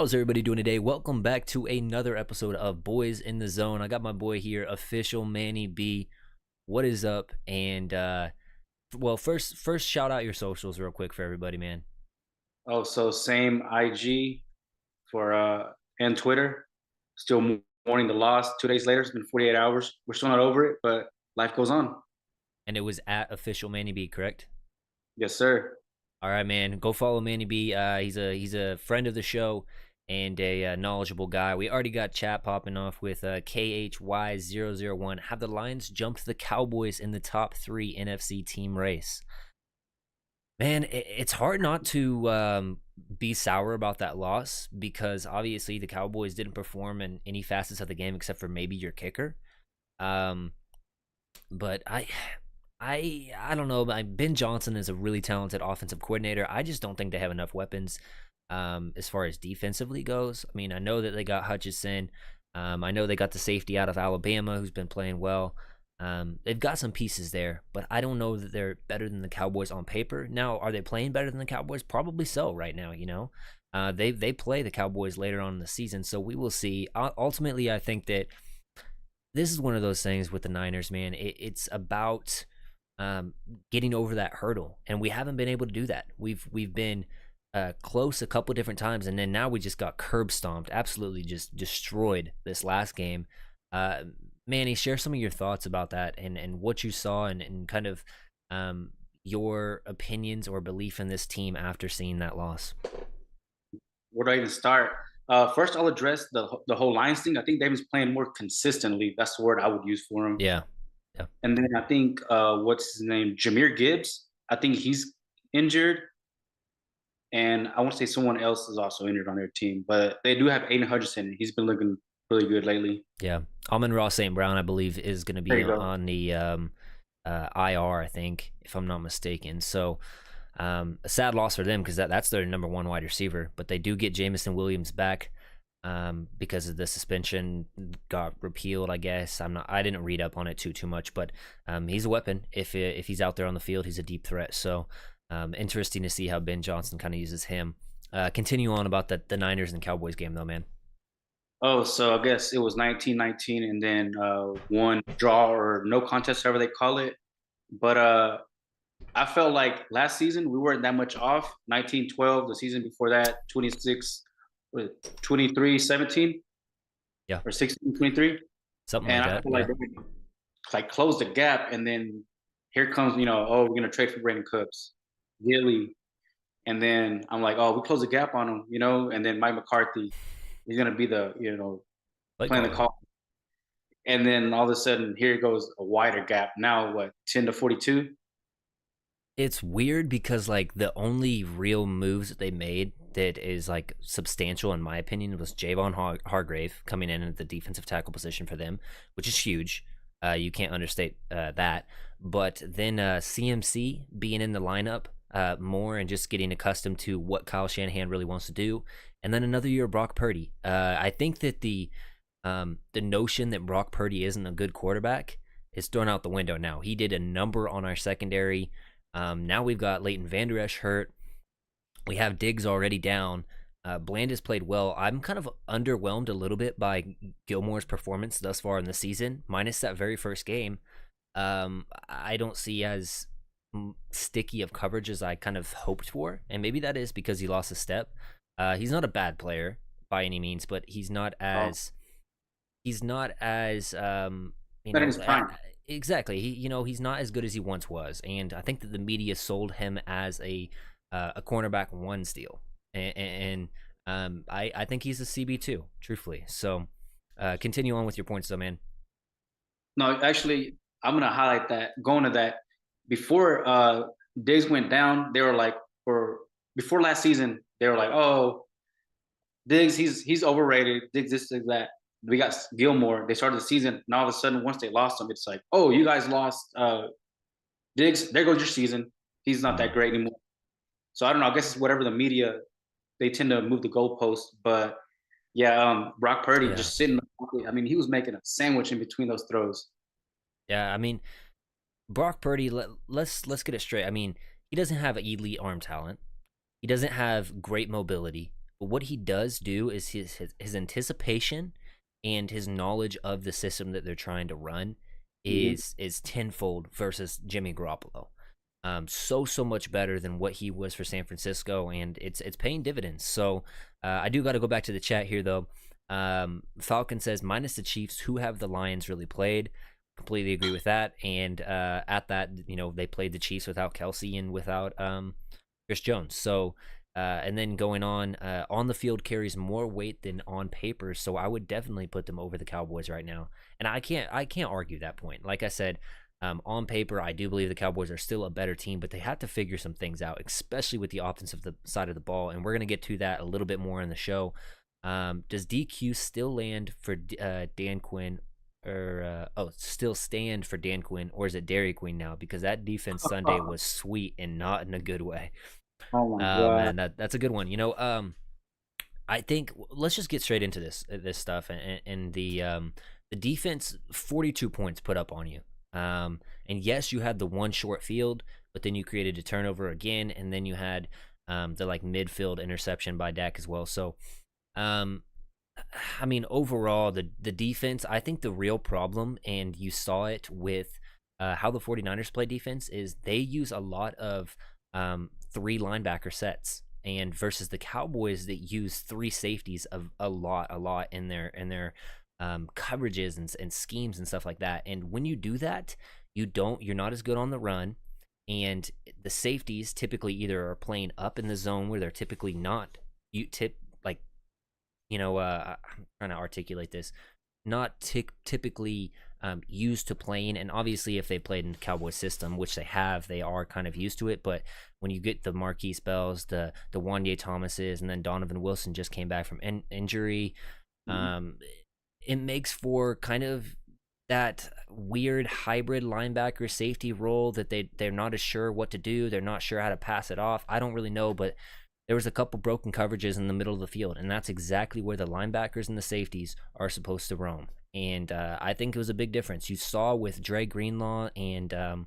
How's everybody doing today? Welcome back to another episode of Boys in the Zone. I got my boy here, official Manny B. What is up? And well, first shout out your socials real quick for everybody, man. Oh, so same IG for and Twitter. Still mourning the loss. 2 days later, it's been 48 hours. We're still not over it, but life goes on. And it was at official Manny B, correct? Yes, sir. All right, man. Go follow Manny B. He's a friend of the show and a knowledgeable guy. We already got chat popping off with KHY001. Have the Lions jumped the Cowboys in the top 3 NFC team race? Man, it's hard not to be sour about that loss because obviously the Cowboys didn't perform in any facets of the game except for maybe your kicker. Um, but I don't know. Ben Johnson is a really talented offensive coordinator. I just don't think they have enough weapons as far as defensively goes. I mean, I know that they got Hutchinson. I know they got the safety out of Alabama who's been playing well. They've got some pieces there, but I don't know that they're better than the Cowboys on paper. Now, are they playing better than the Cowboys? Probably so right now, you know. They play the Cowboys later on in the season, so we will see. Ultimately, I think that this is one of those things with the Niners, man. It's about getting over that hurdle, and we haven't been able to do that. We've been close a couple different times, and then now we just got curb stomped, absolutely just destroyed this last game. Manny, share some of your thoughts about that and what you saw and kind of your opinions or belief in this team after seeing that loss. Where do I even start? First, I'll address the whole Lions thing. I think David's playing more consistently. That's the word I would use for him. Yeah, yeah. And then I think what's his name, Jameer Gibbs. I think he's injured, and I want to say someone else is also injured on their team. But they do have Aiden Hutchinson. He's been looking really good lately. Yeah. Amon-Ra St. Brown, I believe, is going to There be you go. on the IR, I think, if I'm not mistaken. So a sad loss for them because that's their number one wide receiver. But they do get Jamison Williams back because of the suspension got repealed, I guess. I didn't read up on it too much, but he's a weapon. If he's out there on the field, he's a deep threat. So interesting to see how Ben Johnson kind of uses him. Continue on about the Niners and Cowboys game, though, man. Oh, so I guess it was 1919 and then one draw or no contest, however they call it. But I felt like last season we weren't that much off. 1912, the season before that, 26, 23-17 Yeah, or 16-23. something And like I that. feel Yeah. like they like closed the gap. And then here comes, oh, we're going to trade for Brandon Cooks, Gilly. And then I'm like, oh, we closed the gap on him, and then Mike McCarthy, he's going to be the, Like playing the call. And then all of a sudden, here goes a wider gap. Now, what, 10-42? it's weird because like the only real moves that they made that is like substantial in my opinion was Javon Hargrave coming in at the defensive tackle position for them, which is huge. You can't understate that. But then CMC being in the lineup more and just getting accustomed to what Kyle Shanahan really wants to do, and then another year of Brock Purdy. I think that the notion that Brock Purdy isn't a good quarterback is thrown out the window now. He did a number on our secondary. Now we've got Leighton Vander Esch hurt. We have Diggs already down. Bland has played well. I'm kind of underwhelmed a little bit by Gilmore's performance thus far in the season, minus that very first game. I don't see as sticky of coverage as I kind of hoped for, and maybe that is because he lost a step. He's not a bad player by any means, but he's not as you Not in know his prime. exactly. He's not as good as he once was, and I think that the media sold him as a cornerback one steal, and I think he's a CB2, truthfully. So continue on with your points, though, man. No, actually, I'm going to highlight that. Going to that, before Diggs went down, they were like, before last season, they were like, oh, Diggs, he's overrated. Diggs, this, Diggs, that. We got Gilmore. They started the season, and all of a sudden, once they lost him, it's like, oh, you guys lost Diggs. There goes your season. He's not that great anymore. So I don't know. I guess it's whatever the media, they tend to move the goalposts. But yeah, Brock Purdy Yeah, just sitting. I mean, he was making a sandwich in between those throws. yeah. I mean, Brock Purdy. Let's get it straight. I mean, he doesn't have elite arm talent. He doesn't have great mobility, But what he does do is his anticipation and his knowledge of the system that they're trying to run Mhm. is tenfold versus Jimmy Garoppolo. So much better than what he was for San Francisco, and it's paying dividends. So I do got to go back to the chat here though. Falcon says minus the Chiefs, who have the Lions really played? Completely agree with that. And at that, they played the Chiefs without Kelsey and without Chris Jones. So and then going on the field carries more weight than on paper. So I would definitely put them over the Cowboys right now. And I can't argue that point. Like I said, on paper, I do believe the Cowboys are still a better team, but they have to figure some things out, especially with the offensive side of the ball. And we're going to get to that a little bit more in the show. Does DQ still land for Dan Quinn, or still stand for Dan Quinn, or is it Dairy Queen now? Because that defense Sunday was sweet and not in a good way. Oh my Oh god. man, that's a good one. I think let's just get straight into this stuff and the defense 42 points put up on you. And yes, you had the one short field, but then you created a turnover again, and then you had the like midfield interception by Dak as well. So, um, I mean, overall, the defense, I think the real problem, and you saw it with how the 49ers play defense, is they use a lot of three linebacker sets, and versus the Cowboys that use three safeties of a lot in their coverages and schemes and stuff like that. And when you do that, you're not as good on the run, and the safeties typically either are playing up in the zone where they're typically not you tip like I'm trying to articulate this, not typically used to playing. And obviously if they played in the Cowboy system, which they have, they are kind of used to it. But when you get the Marquise Bells, the Wanye Thomases, and then Donovan Wilson just came back from injury, Mhm. um, it makes for kind of that weird hybrid linebacker safety role that they're not as sure what to do. They're not sure how to pass it off. I don't really know, but there was a couple broken coverages in the middle of the field, and that's exactly where the linebackers and the safeties are supposed to roam. And I think it was a big difference. You saw with Dre Greenlaw and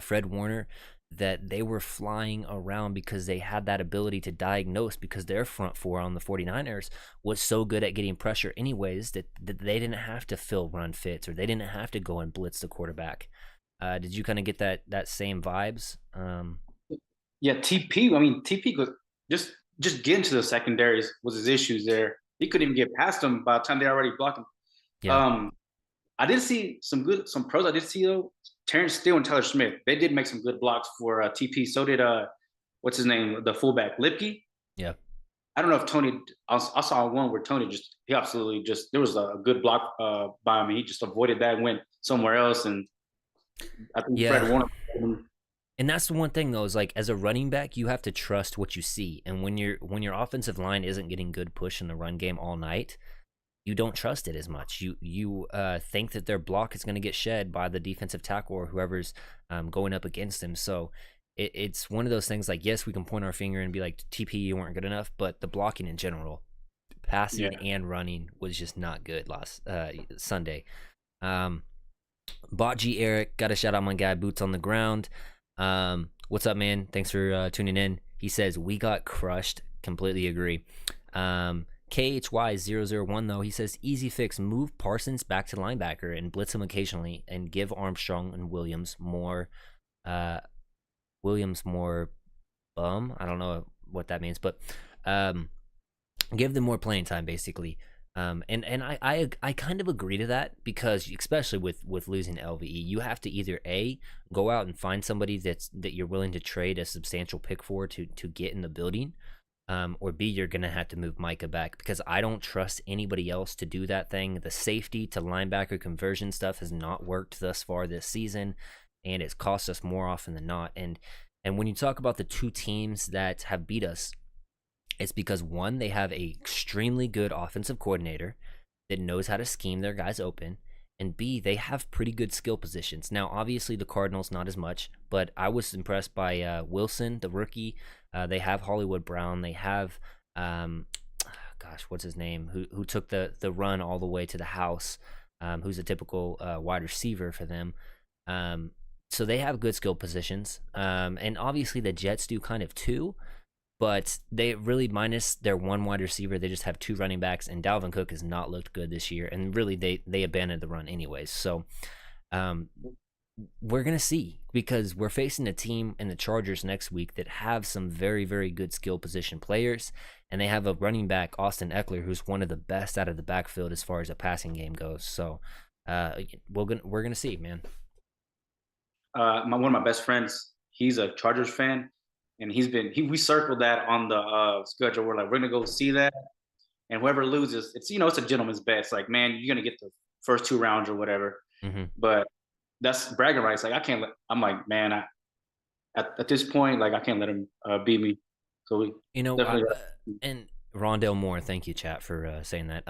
Fred Warner that they were flying around because they had that ability to diagnose, because their front four on the 49ers was so good at getting pressure anyways that they didn't have to fill run fits, or they didn't have to go and blitz the quarterback. Did you kind of get that same vibes? Yeah, TP. I mean, TP was just getting to the secondaries was his issues there. He couldn't even get past them by the time they already blocked him. Yeah. Um, I did see some pros. I did see though Terrence Steele and Tyler Smith. They did make some good blocks for TP. So did what's his name, the fullback Lipke. Yeah. I don't know if Tony. I saw one where Tony he absolutely just there was a good block by him. He just avoided that and went somewhere else. And I think Fred Yeah. Warner. And that's the one thing though, is like as a running back, you have to trust what you see. And when your offensive line isn't getting good push in the run game all night, you don't trust it as much. You think that their block is going to get shed by the defensive tackle or whoever's going up against them. So it's one of those things like, yes, we can point our finger and be like, TP, you weren't good enough, but the blocking in general, Yeah. passing and running, was just not good last Sunday. Bot G Eric, got to shout out my guy Boots on the Ground. What's up, man? Thanks for tuning in. He says we got crushed. Completely agree. KHY001 though, he says easy fix, move Parsons back to linebacker and blitz him occasionally, and give Armstrong and Williams more bum. I don't know what that means, but give them more playing time basically. And I kind of agree to that, because especially with losing LVE, you have to either A, go out and find somebody that you're willing to trade a substantial pick for to get in the building, or B, you're gonna have to move Micah back, because I don't trust anybody else to do that thing. The safety to linebacker conversion stuff has not worked thus far this season, and it's cost us more often than not. And when you talk about the two teams that have beat us, it's because one, they have a extremely good offensive coordinator that knows how to scheme their guys open, and B, they have pretty good skill positions. Now, obviously, the Cardinals not as much, but I was impressed by Wilson, the rookie. They have Hollywood Brown. They have, what's his name? Who took the run all the way to the house? Who's a typical wide receiver for them? So they have good skill positions, and obviously the Jets do kind of too. but they really, minus their one wide receiver, they just have two running backs, and Dalvin Cook has not looked good this year, and really they abandoned the run anyways. So um, we're gonna see, because we're facing a team in the Chargers next week that have some very, very good skill position players, and they have a running back, Austin Eckler, who's one of the best out of the backfield as far as a passing game goes. So we're gonna see, man. One of my best friends, he's a Chargers fan, and we circled that on the schedule. We're like, we're gonna go see that, and whoever loses, it's a gentleman's bet. It's like, man, you're gonna get the first 2 rounds or whatever. Mm-hmm. But that's bragging rights. Like, I can't let. I'm like, man, at this point, like, I can't let him beat me. So we definitely. And Rondell Moore, thank you, chat, for saying that.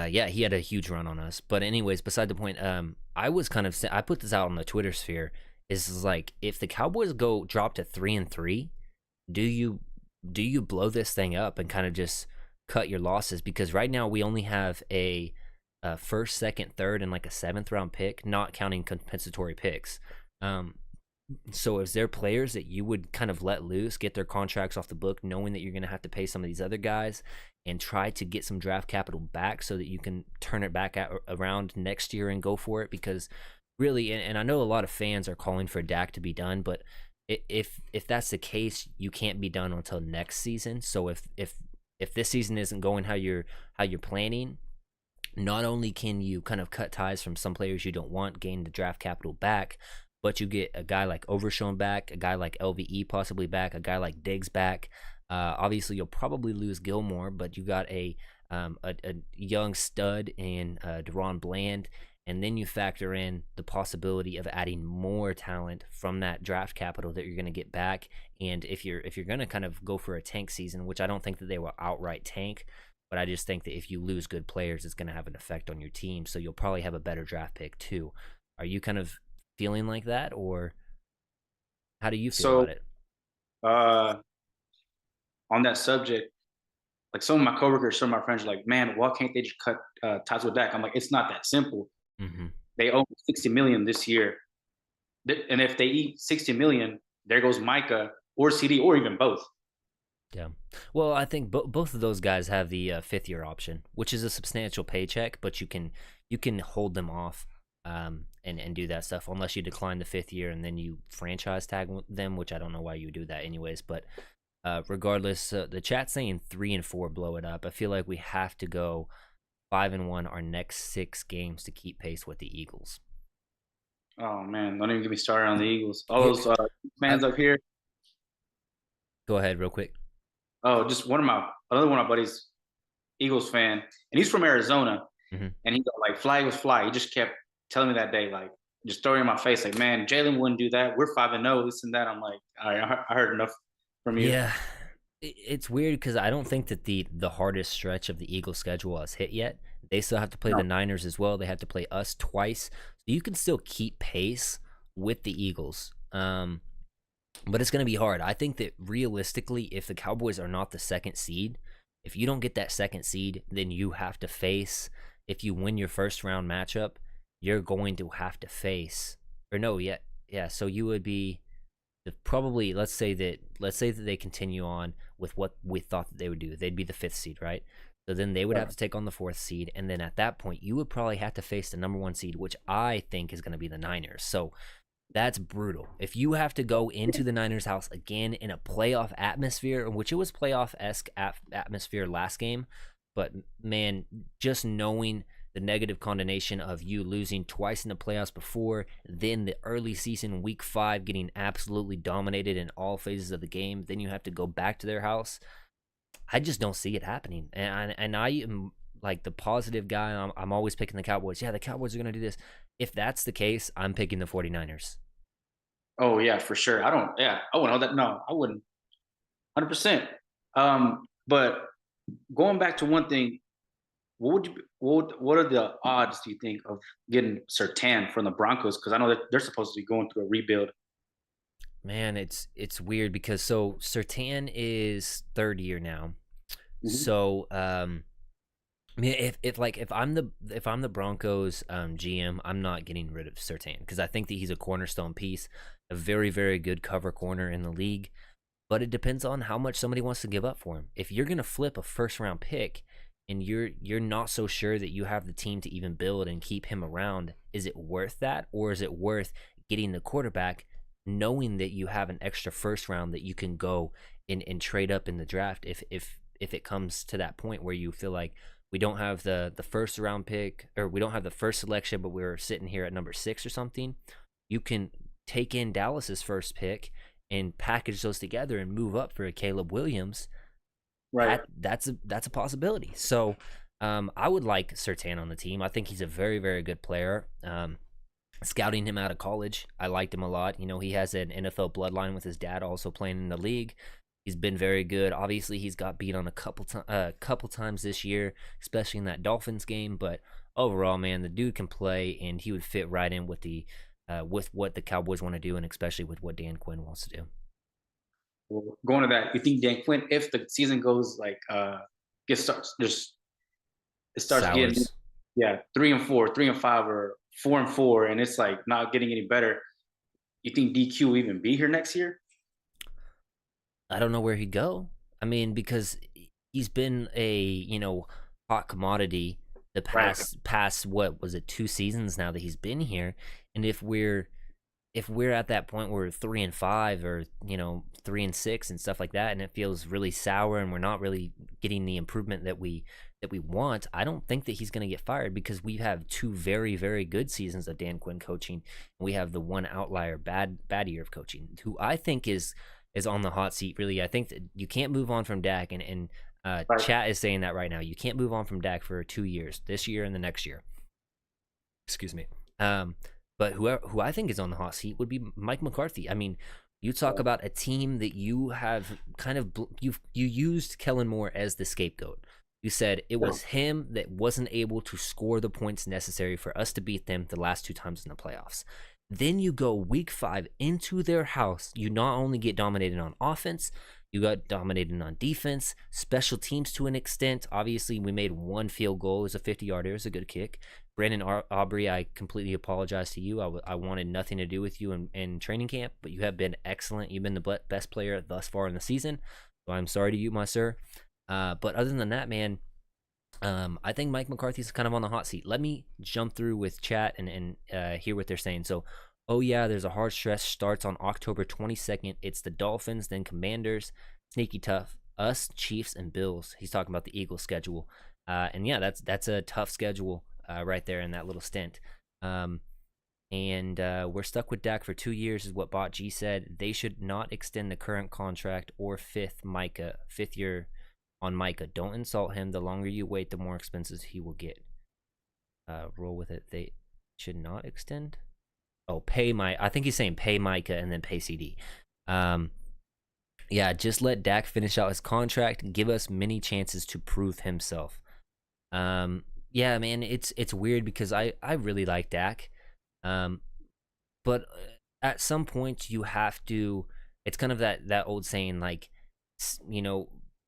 Yeah, he had a huge run on us. But anyways, beside the point, I was kind of I put this out on the Twitter sphere. Is like, if the Cowboys drop to 3-3, do you blow this thing up and kind of just cut your losses? Because right now we only have a first, second, third, and like a 7th-round pick, not counting compensatory picks. So is there players that you would kind of let loose, get their contracts off the book, knowing that you're going to have to pay some of these other guys, and try to get some draft capital back so that you can turn it back around next year and go for it? Because really, and I know a lot of fans are calling for Dak to be done, but if that's the case, you can't be done until next season. So if this season isn't going how you're planning, not only can you kind of cut ties from some players you don't want, gain the draft capital back, but you get a guy like Overshown back, a guy like LVE possibly back, a guy like Diggs back. Obviously, you'll probably lose Gilmore, but you got a young stud in Deron Bland, and then you factor in the possibility of adding more talent from that draft capital that you're going to get back. And if you're going to kind of go for a tank season, which I don't think that they will outright tank, but I just think that if you lose good players, it's going to have an effect on your team. So you'll probably have a better draft pick too. Are you kind of feeling like that, or how do you feel about it? On that subject, like, some of my coworkers, some of my friends are like, man, why can't they just cut ties with Dak? I'm like, it's not that simple. Mm-hmm. They owe $60 million this year, and if they eat $60 million, there goes Micah or Ceedee or even both. Yeah. Well, I think both of those guys have the 5th-year option, which is a substantial paycheck, but you can hold them off and do that stuff unless you decline the 5th year and then you franchise tag them, which I don't know why you would do that anyways. But regardless, the chat's saying 3-4 blow it up. I feel like we have to go 5-1 our next 6 games to keep pace with the Eagles. Oh man, don't even get me started on the Eagles. All those fans up here. Go ahead, real quick. Oh, just another one of my buddies, Eagles fan, and he's from Arizona, mm-hmm. and he's like, "Fly Eagles, fly." He just kept telling me that day, like, just throwing in my face, like, "Man, Jalen wouldn't do that. We're 5-0, this and that." I'm like, all right, I heard enough from you. Yeah, it's weird because I don't think that the hardest stretch of the Eagles schedule has hit yet. They still have to play the Niners as well. They have to play us twice, so you can still keep pace with the Eagles. But it's going to be hard. I think that realistically, if the Cowboys are not the 2nd seed, if you don't get that 2nd seed, then you have to face, if you win your 1st-round matchup, you're going to have to face, or no, yeah, so you would be probably, let's say that they continue on with what we thought that they would do. They'd be the 5th seed, right? So then they would have to take on the 4th seed, and then at that point, you would probably have to face the number 1 seed, which I think is going to be the Niners. So that's brutal. If you have to go into the Niners' house again in a playoff atmosphere, which it was playoff-esque atmosphere last game, but man, just knowing the negative connotation of you losing twice in the playoffs before, then the early season, week 5, getting absolutely dominated in all phases of the game, then you have to go back to their house. I just don't see it happening. And I am like the positive guy. I'm always picking the Cowboys. Yeah, the Cowboys are going to do this. If that's the case, I'm picking the 49ers. Oh yeah, for sure. I wouldn't hold that. No, I wouldn't. 100%. But going back to one thing, what are the odds, do you think, of getting Surtain from the Broncos? Because I know that they're supposed to be going through a rebuild. Man, it's weird because so Surtain is 3rd year now. Mm-hmm. So I mean, if I'm the Broncos GM, I'm not getting rid of Surtain because I think that he's a cornerstone piece, a very, very good cover corner in the league. but it depends on how much somebody wants to give up for him. If you're gonna flip a first round pick and you're not so sure that you have the team to even build and keep him around, is it worth that, or is it worth getting the quarterback, knowing that you have an extra first round that you can go and trade up in the draft if it comes to that point where you feel like we don't have the first round pick, or we don't have the first selection, but we're sitting here at number 6 or something. You can take in Dallas's first pick and package those together and move up for a Caleb Williams. Right. That's a possibility. So I would like Surtain on the team. I think he's a very, very good player. Scouting him out of college, I liked him a lot. You know, he has an NFL bloodline with his dad also playing in the league. He's been very good. Obviously, he's got beat on a couple times this year, especially in that Dolphins game. But overall, man, the dude can play, and he would fit right in with the with what the Cowboys want to do, and especially with what Dan Quinn wants to do. Well, going to that, you think Dan Quinn, if the season goes like it starts getting, Sours. yeah, 3-4, 3-5, or 4-4, and it's like not getting any better, you think DQ will even be here next year? I don't know where he'd go. I mean, because he's been a, hot commodity the Right. past what was it, 2 seasons now that he's been here. And if we're at that point where we're 3-5, or 3-6 and stuff like that, and it feels really sour and we're not really getting the improvement that we want, I don't think that he's going to get fired, because we have 2 very, very good seasons of Dan Quinn coaching, and we have the one outlier bad year of coaching, who I think is on the hot seat. Really, I think that you can't move on from Dak, and Right. chat is saying that right now. You can't move on from Dak for 2 years, this year and the next year. Excuse me. But who I think is on the hot seat would be Mike McCarthy. I mean, you talk about a team that you have kind of you used Kellen Moore as the scapegoat. You said it was him that wasn't able to score the points necessary for us to beat them the last 2 times in the playoffs. Then you go week 5 into their house. You not only get dominated on offense, you got dominated on defense, special teams to an extent. Obviously, we made 1 field goal. It was a 50-yarder. It was a good kick. Brandon Aubrey, I completely apologize to you. I wanted nothing to do with you in training camp, but you have been excellent. You've been the best player thus far in the season. So I'm sorry to you, my sir. But other than that, man, I think Mike McCarthy's kind of on the hot seat. Let me jump through with chat and hear what they're saying. So, oh yeah, there's a hard stretch, starts on October 22nd. It's the Dolphins, then Commanders, sneaky tough, us, Chiefs, and Bills. He's talking about the Eagles schedule. And yeah, that's a tough schedule right there in that little stint. And we're stuck with Dak for 2 years, is what Bot G said. They should not extend the current contract or fifth year on Micah. Don't insult him. The longer you wait, the more expenses he will get. Roll with it. They should not extend. Oh, I think he's saying pay Micah and then pay Ceedee. Yeah, just let Dak finish out his contract and give us many chances to prove himself. Yeah, man, it's weird because I really like Dak. But at some point you have to, it's kind of that old saying, like,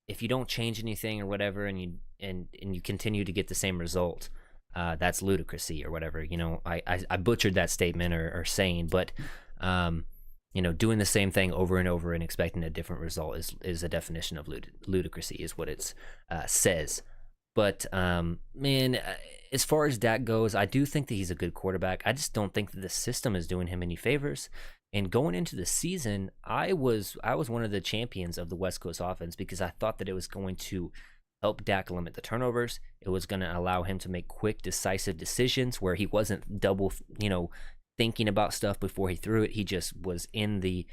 if you don't change anything or whatever, and you continue to get the same result, that's ludicrousy or whatever. I butchered that statement or saying, but doing the same thing over and over and expecting a different result is a definition of ludicrousy, is what it says. But man, as far as Dak goes, I do think that he's a good quarterback. I just don't think that the system is doing him any favors. And going into the season, I was one of the champions of the West Coast offense, because I thought that it was going to help Dak limit the turnovers. It was going to allow him to make quick, decisive decisions where he wasn't double, thinking about stuff before he threw it. He just was in the,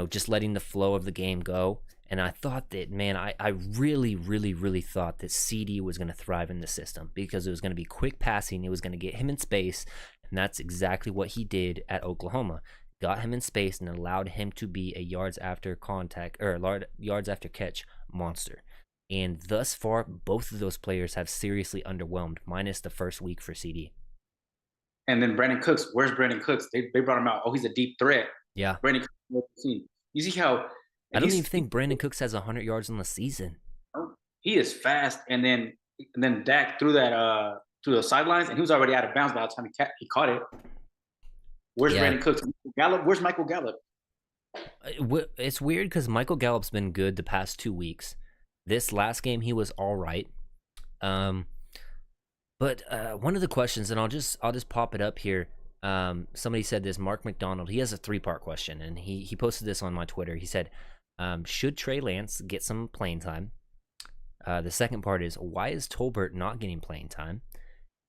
just letting the flow of the game go. And I thought that, man, I really, really, really thought that Ceedee was going to thrive in the system, because it was going to be quick passing. It was going to get him in space. And that's exactly what he did at Oklahoma. Got him in space and allowed him to be a yards after catch monster. And thus far, both of those players have seriously underwhelmed, minus the first week for Ceedee. And then Brandon Cooks, where's Brandon Cooks? They brought him out. Oh, he's a deep threat. Yeah. Brandon Cooks, you see how I don't even think Brandon Cooks has 100 yards on the season. He is fast, and then Dak threw that to the sidelines, and he was already out of bounds by the time he caught it. Where's Brandon Cooks? Gallup? Where's Michael Gallup? It's weird because Michael Gallup's been good the past 2 weeks. This last game he was all right. Um, but one of the questions, and I'll just pop it up here. Somebody said this. Mark McDonald. He has a 3-part question, and he posted this on my Twitter. He said, "Should Trey Lance get some playing time?" The second part is, why is Tolbert not getting playing time?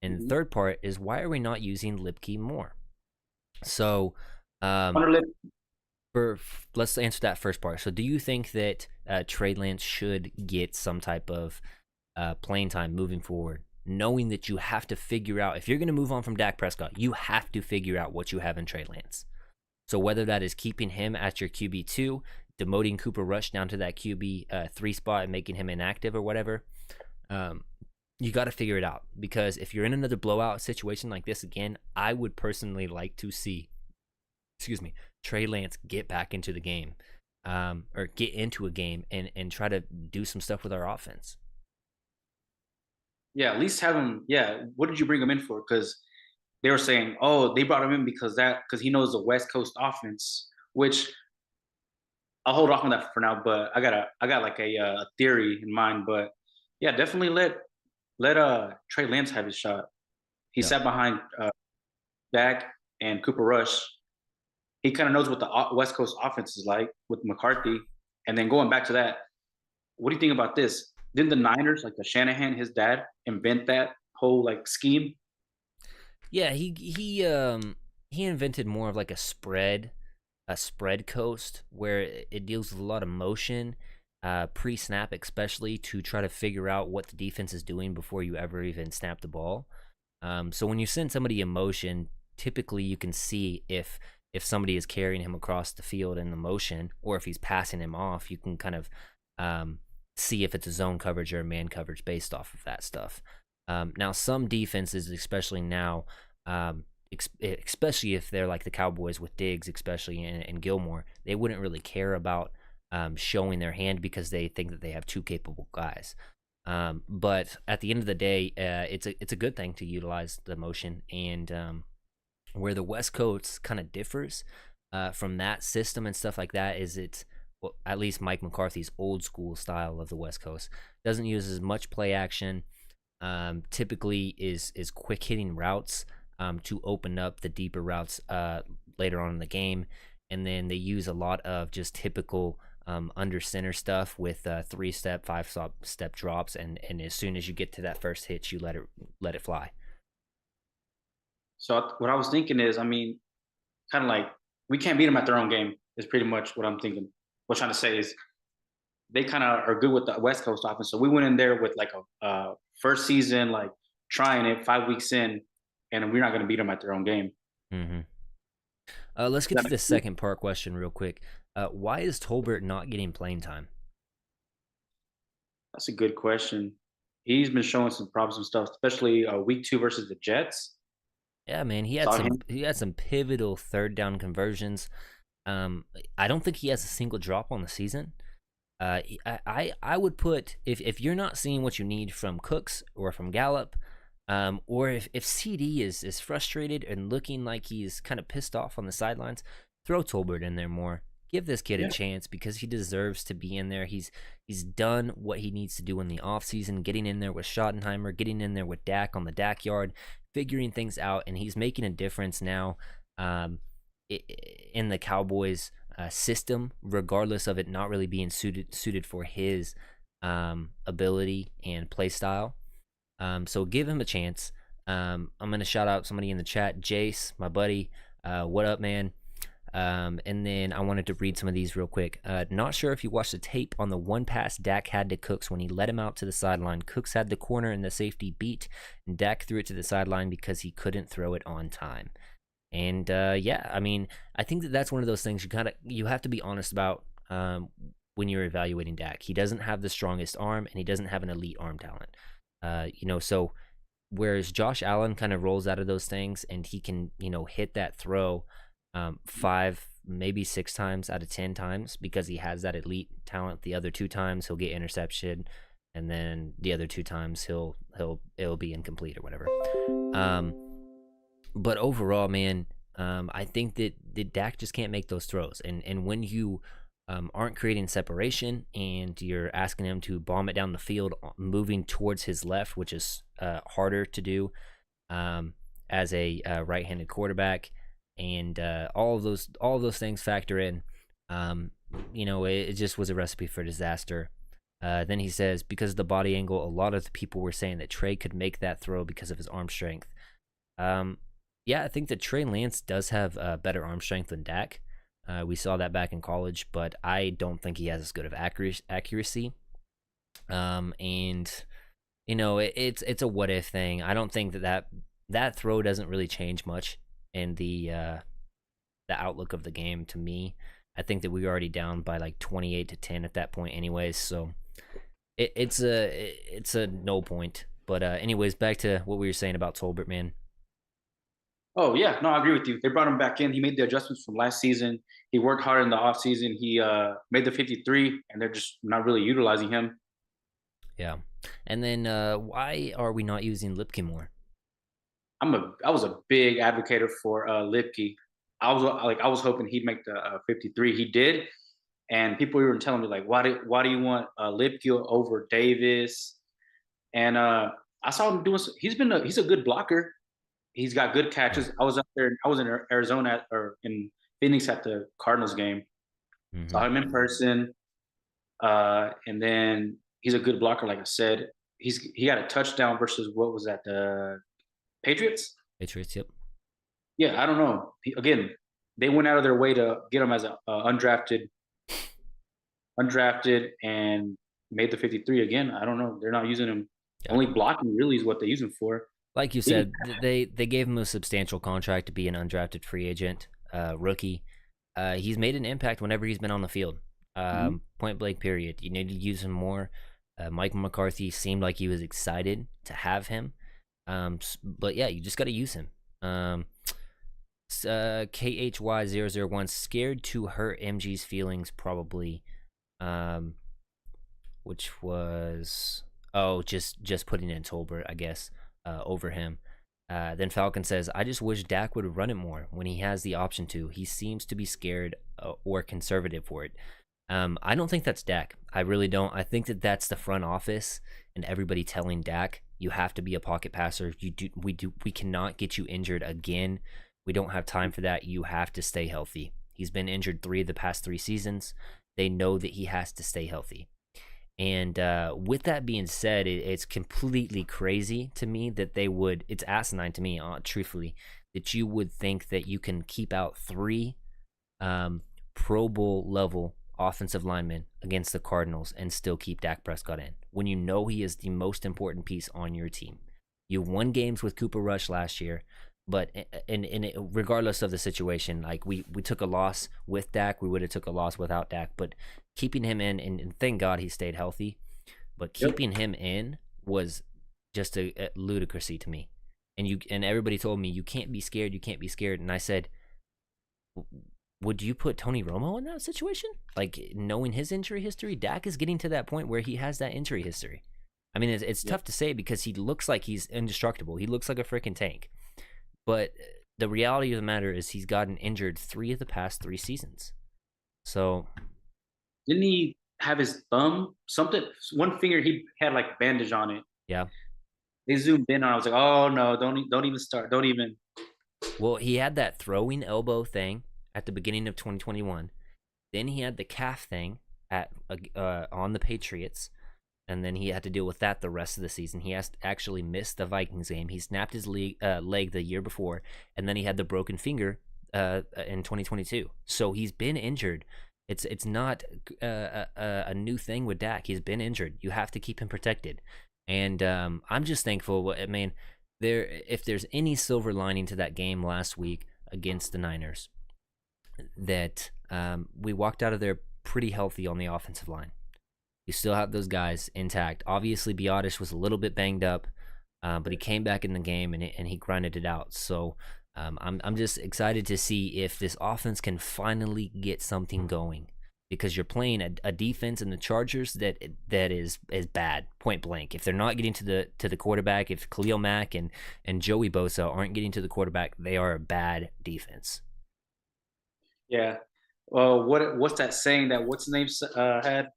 And the Mhm. third part is, why are we not using Lipke more? So, Hunter Lip, let's answer that first part. So, do you think that Trey Lance should get some type of playing time moving forward, knowing that you have to figure out if you're going to move on from Dak Prescott, you have to figure out what you have in Trey Lance. So whether that is keeping him at your QB2, demoting Cooper Rush down to that QB3 spot and making him inactive or whatever, um, you got to figure it out. Because if you're in another blowout situation like this again, I would personally like to see, Trey Lance get back into the game, or get into a game and try to do some stuff with our offense. yeah, at least have him. Yeah, what did you bring him in for? Because they were saying, oh, they brought him in because he knows the West Coast offense, which I'll hold off on that for now. But I got like a theory in mind. But yeah, definitely let Trey Lance have his shot. He Yeah. sat behind Dak and Cooper Rush. He kind of knows what the West Coast offense is like with McCarthy. And then going back to that, what do you think about this? Didn't the Niners, like the Shanahan, his dad, invent that whole like scheme? Yeah, he invented more of like a spread coast where it deals with a lot of motion, pre-snap especially, to try to figure out what the defense is doing before you ever even snap the ball. So when you send somebody in motion, typically you can see if somebody is carrying him across the field in the motion, or if he's passing him off. You can kind of see if it's a zone coverage or a man coverage based off of that stuff. Now, some defenses, especially now, especially if they're like the Cowboys with Diggs, especially and Gilmore, they wouldn't really care about showing their hand because they think that they have two capable guys. But at the end of the day, it's a good thing to utilize the motion. And where the West Coast kind of differs from that system and stuff like that is it's, well, at least Mike McCarthy's old school style of the West Coast doesn't use as much play action. Typically is quick hitting routes to open up the deeper routes later on in the game, and then they use a lot of just typical under center stuff with 3-step, 5-step drops, and as soon as you get to that first hitch, you let it fly. So what I was thinking is, I mean, kind of like we can't beat them at their own game. Is pretty much what I'm thinking. What I'm trying to say is they kind of are good with the West Coast offense. So we went in there with like a first season, like trying it 5 weeks in, and we're not going to beat them at their own game. Mm-hmm. Let's get to the second part question real quick. Why is Tolbert not getting playing time? That's a good question. He's been showing some problems and stuff, especially week 2 versus the Jets. Yeah, man, he had Saw some him. he had some pivotal third down conversions. I don't think he has a single drop on the season. I would put, if you're not seeing what you need from Cooks or from Gallup, or if CD is frustrated and looking like he's kind of pissed off on the sidelines, throw Tolbert in there more. Give this kid a Yeah. chance because he deserves to be in there. He's done what he needs to do in the offseason, getting in there with Schottenheimer, getting in there with Dak on the Dak yard, figuring things out, and he's making a difference now in the Cowboys system, regardless of it not really being suited for his ability and play style. So give him a chance. I'm gonna shout out somebody in the chat, Jace, my buddy. What up, man? And then I wanted to read some of these real quick. Not sure if you watched the tape on the one pass Dak had to Cooks when he let him out to the sideline. Cooks had the corner and the safety beat, and Dak threw it to the sideline because he couldn't throw it on time. And yeah, I mean, I think that that's one of those things you have to be honest about when you're evaluating Dak. He doesn't have the strongest arm, and he doesn't have an elite arm talent. So whereas Josh Allen kind of rolls out of those things, and he can hit that throw 5, maybe 6 times out of 10 times because he has that elite talent. The other 2 times he'll get interception, and then the other 2 times it'll be incomplete or whatever. But overall, man, I think that Dak just can't make those throws, and when you aren't creating separation and you're asking him to bomb it down the field, moving towards his left, which is harder to do um, as a right-handed quarterback, and all of those things factor in. Um, it just was a recipe for disaster. Then he says, because of the body angle, a lot of the people were saying that Trey could make that throw because of his arm strength. Um, yeah, I think that Trey Lance does have better arm strength than Dak. We saw that back in college, but I don't think he has as good of accuracy. And it's a what if thing. I don't think that throw doesn't really change much in the outlook of the game to me. I think that we were already down by like 28-10 at that point, anyways. So it's a no point. But anyways, back to what we were saying about Tolbert, man. Oh yeah, no, I agree with you. They brought him back in. He made the adjustments from last season. He worked hard in the offseason. He made the 53, and they're just not really utilizing him. Yeah. And then why are we not using Lipke more? I was a big advocate for Lipke. I was hoping he'd make the 53. He did, and people were telling me like, why do you want Lipke over Davis? And I saw him doing. He's a good blocker. He's got good Yeah. catches. I was up there. I was in Arizona or in Phoenix at the Cardinals game. Mm-hmm. Saw him in person, and then he's a good blocker. Like I said, he had a touchdown versus what was that, the Patriots? Patriots, yep. Yeah, I don't know. Again, they went out of their way to get him as a undrafted, and made the 53 again. I don't know. They're not using him. Yeah. Only blocking really is what they use him for. Like you He- said, they gave him a substantial contract to be an undrafted free agent, rookie. He's made an impact whenever he's been on the field. Mhm. Point blank, period. You need to use him more. Mike McCarthy seemed like he was excited to have him. But yeah, you just got to use him. KHY001, scared to hurt MG's feelings, probably. Um, which was just putting in Tolbert, I guess, over him. Then Falcon says, I just wish Dak would run it more when he has the option to. He seems to be scared or conservative for it. I don't think that's Dak. I really don't. I think that that's the front office and everybody telling Dak, you have to be a pocket passer. We cannot get you injured again. We don't have time for that. You have to stay healthy. He's been injured 3 of the past 3 seasons. They know that he has to stay healthy. And with that being said, it's completely crazy to me that they would. It's asinine to me, truthfully, that you would think that you can keep out 3 Pro Bowl level offensive linemen against the Cardinals and still keep Dak Prescott in when you know he is the most important piece on your team. You won games with Cooper Rush last year, but regardless of the situation, like we took a loss with Dak, we would have took a loss without Dak. But keeping him in, and thank God he stayed healthy, but Yep. keeping him in was just a ludicrousy to me. And everybody told me you can't be scared, you can't be scared, and I said, would you put Tony Romo in that situation? Like, knowing his injury history, Dak is getting to that point where he has that injury history. I mean, it's Yep. tough to say because he looks like he's indestructible. He looks like a freaking tank. But the reality of the matter is he's gotten injured 3 of the past 3 seasons. So, Didn't he have his thumb? Something, one finger he had like bandage on it. yeah. They zoomed in on. I was like, oh no, don't even start. Don't even. Well, he had that throwing elbow thing at the beginning of 2021. Then he had the calf thing at on the Patriots, and then he had to deal with that the rest of the season. He has actually missed the Vikings game. He snapped his leg the year before, and then he had the broken finger in 2022. So he's been injured. It's not a new thing with Dak. He's been injured. You have to keep him protected, and I'm just thankful. I mean, if there's any silver lining to that game last week against the Niners, that we walked out of there pretty healthy on the offensive line. You still have those guys intact. Obviously, Biotish was a little bit banged up, but he came back in the game and he grinded it out. So I'm just excited to see if this offense can finally get something going. because you're playing a defense in the Chargers that is bad, point blank. If they're not getting to the quarterback, if Khalil Mack and Joey Bosa aren't getting to the quarterback, they are a bad defense. Yeah. Well, what's that saying that what's the name had?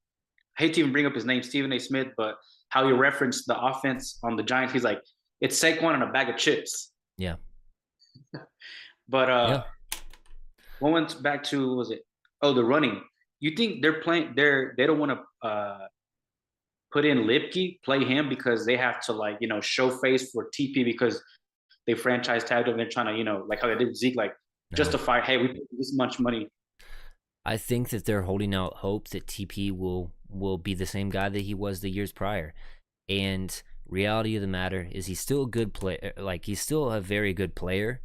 I hate to even bring up his name, Stephen A. Smith, but how he referenced the offense on the Giants, he's like, it's Saquon and a bag of chips. Yeah. But Yeah. going back to was it? Oh, the running. You think they're playing? They don't want to put in Lipke, play him because they have to like show face for TP because they franchise tagged him. They're trying to like how they did with Zeke, like No. justify, hey, we put this much money. I think that they're holding out hope that TP will be the same guy that he was the years prior. And reality of the matter is he's still a good player. Like, he's still a very good player,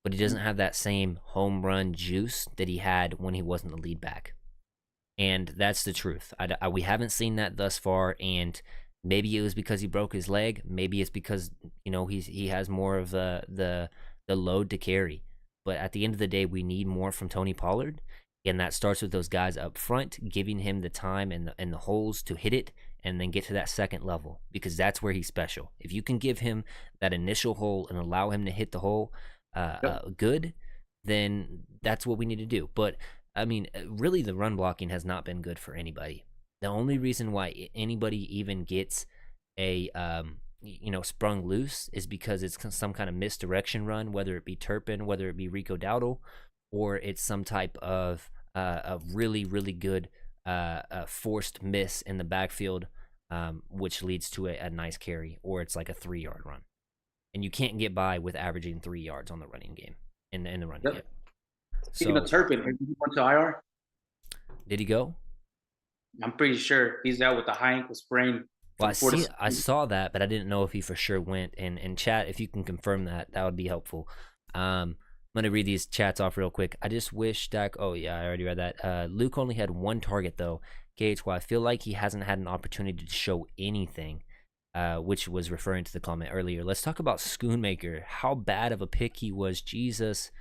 but he doesn't have that same home run juice that he had when he wasn't the lead back. And that's the truth. We haven't seen that thus far, and maybe it was because he broke his leg. Maybe it's because he has more of the load to carry. But at the end of the day, we need more from Tony Pollard, and that starts with those guys up front giving him the time and the holes to hit it, and then get to that second level, because that's where he's special. If you can give him that initial hole and allow him to hit the hole good, then that's what we need to do. But I mean, really, the run blocking has not been good for anybody. The only reason why anybody even gets a sprung loose is because it's some kind of misdirection run, whether it be Turpin, whether it be Rico Dowdle, or it's some type of a really, really good forced miss in the backfield, which leads to a nice carry, or it's like a 3-yard run. And you can't get by with averaging 3 yards on the running game in the running game. Speaking of Turpin, he went to IR. Did he go? I'm pretty sure he's out with the high ankle sprain. Well, I saw that, but I didn't know if he for sure went. And chat, if you can confirm that would be helpful. I'm going to read these chats off real quick. I just wish Dak. Oh, yeah, I already read that. Luke only had 1 target, though. KHY, I feel like he hasn't had an opportunity to show anything, which was referring to the comment earlier. Let's talk about Schoonmaker. How bad of a pick he was. Jesus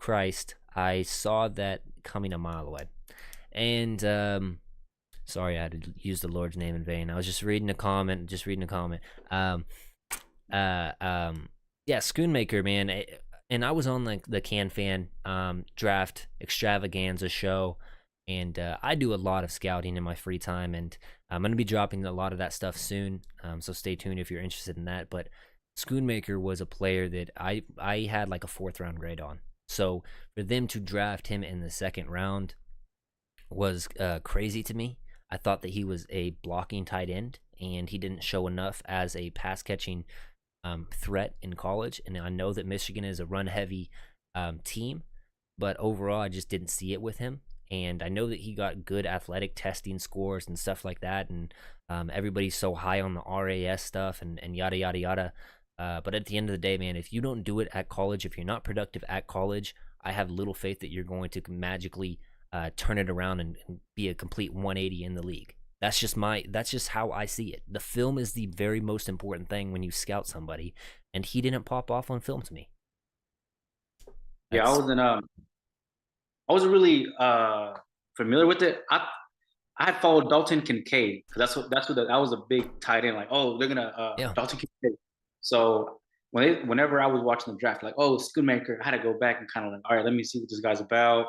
Christ. I saw that coming a mile away. And sorry, I had to use the Lord's name in vain. I was just reading a comment. Yeah, Schoonmaker, man. And I was on like the Can Fan draft extravaganza show, and I do a lot of scouting in my free time, and I'm going to be dropping a lot of that stuff soon, so stay tuned if you're interested in that. But Schoonmaker was a player that I had like a 4th round grade on. So for them to draft him in the 2nd round was crazy to me. I thought that he was a blocking tight end, and he didn't show enough as a pass catching threat in college. And I know that Michigan is a run heavy team, but overall I just didn't see it with him. And I know that he got good athletic testing scores and stuff like that, and everybody's so high on the RAS stuff and yada yada yada. But at the end of the day, man, if you don't do it at college, if you're not productive at college, I have little faith that you're going to magically turn it around and be a complete 180 in the league. That's just how I see it. The film is the very most important thing when you scout somebody, and he didn't pop off on film to me. Yeah, I wasn't really familiar with it. I had followed Dalton Kincaid because that was a big tight end. Like, oh, they're gonna Dalton Kincaid. So whenever I was watching the draft, like, oh, Schoonmaker, I had to go back and kind of like, all right, let me see what this guy's about.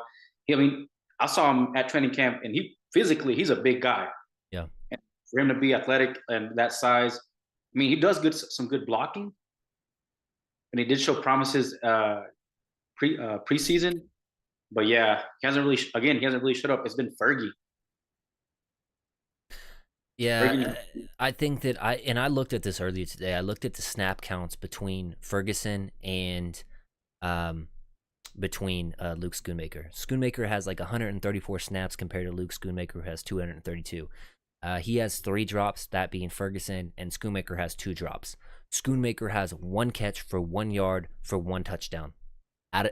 I saw him at training camp, and he's a big guy. Yeah. And for him to be athletic and that size, I mean, he does some good blocking, and he did show promises preseason. But yeah, he hasn't really showed up. It's been Fergie. Yeah, I think that I looked at this earlier today. I looked at the snap counts between Ferguson and between Luke Schoonmaker. Schoonmaker has like 134 snaps compared to Luke Schoonmaker, who has 232. He has 3 drops, that being Ferguson, and Schoonmaker has 2 drops. Schoonmaker has 1 catch for 1 yard for 1 touchdown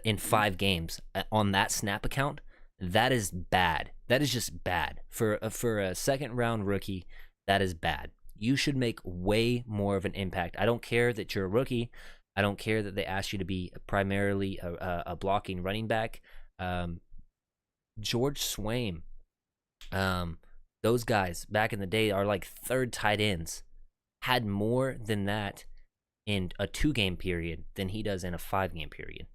in 5 games on that snap account. That is bad. That is just bad for a 2nd round rookie. That is bad. You should make way more of an impact. I don't care that you're a rookie. I don't care that they asked you to be primarily a blocking running back. George Swaim, um, those guys back in the day are like third tight ends, had more than that in a 2-game period than he does in a 5-game period.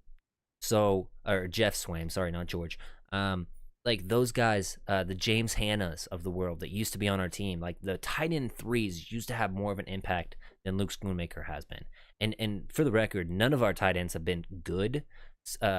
So, or Jeff Swaim, sorry, not George. Um, like those guys, the James Hannas of the world that used to be on our team, like the tight end threes used to have more of an impact than Luke Schoonmaker has been. And for the record, none of our tight ends have been good.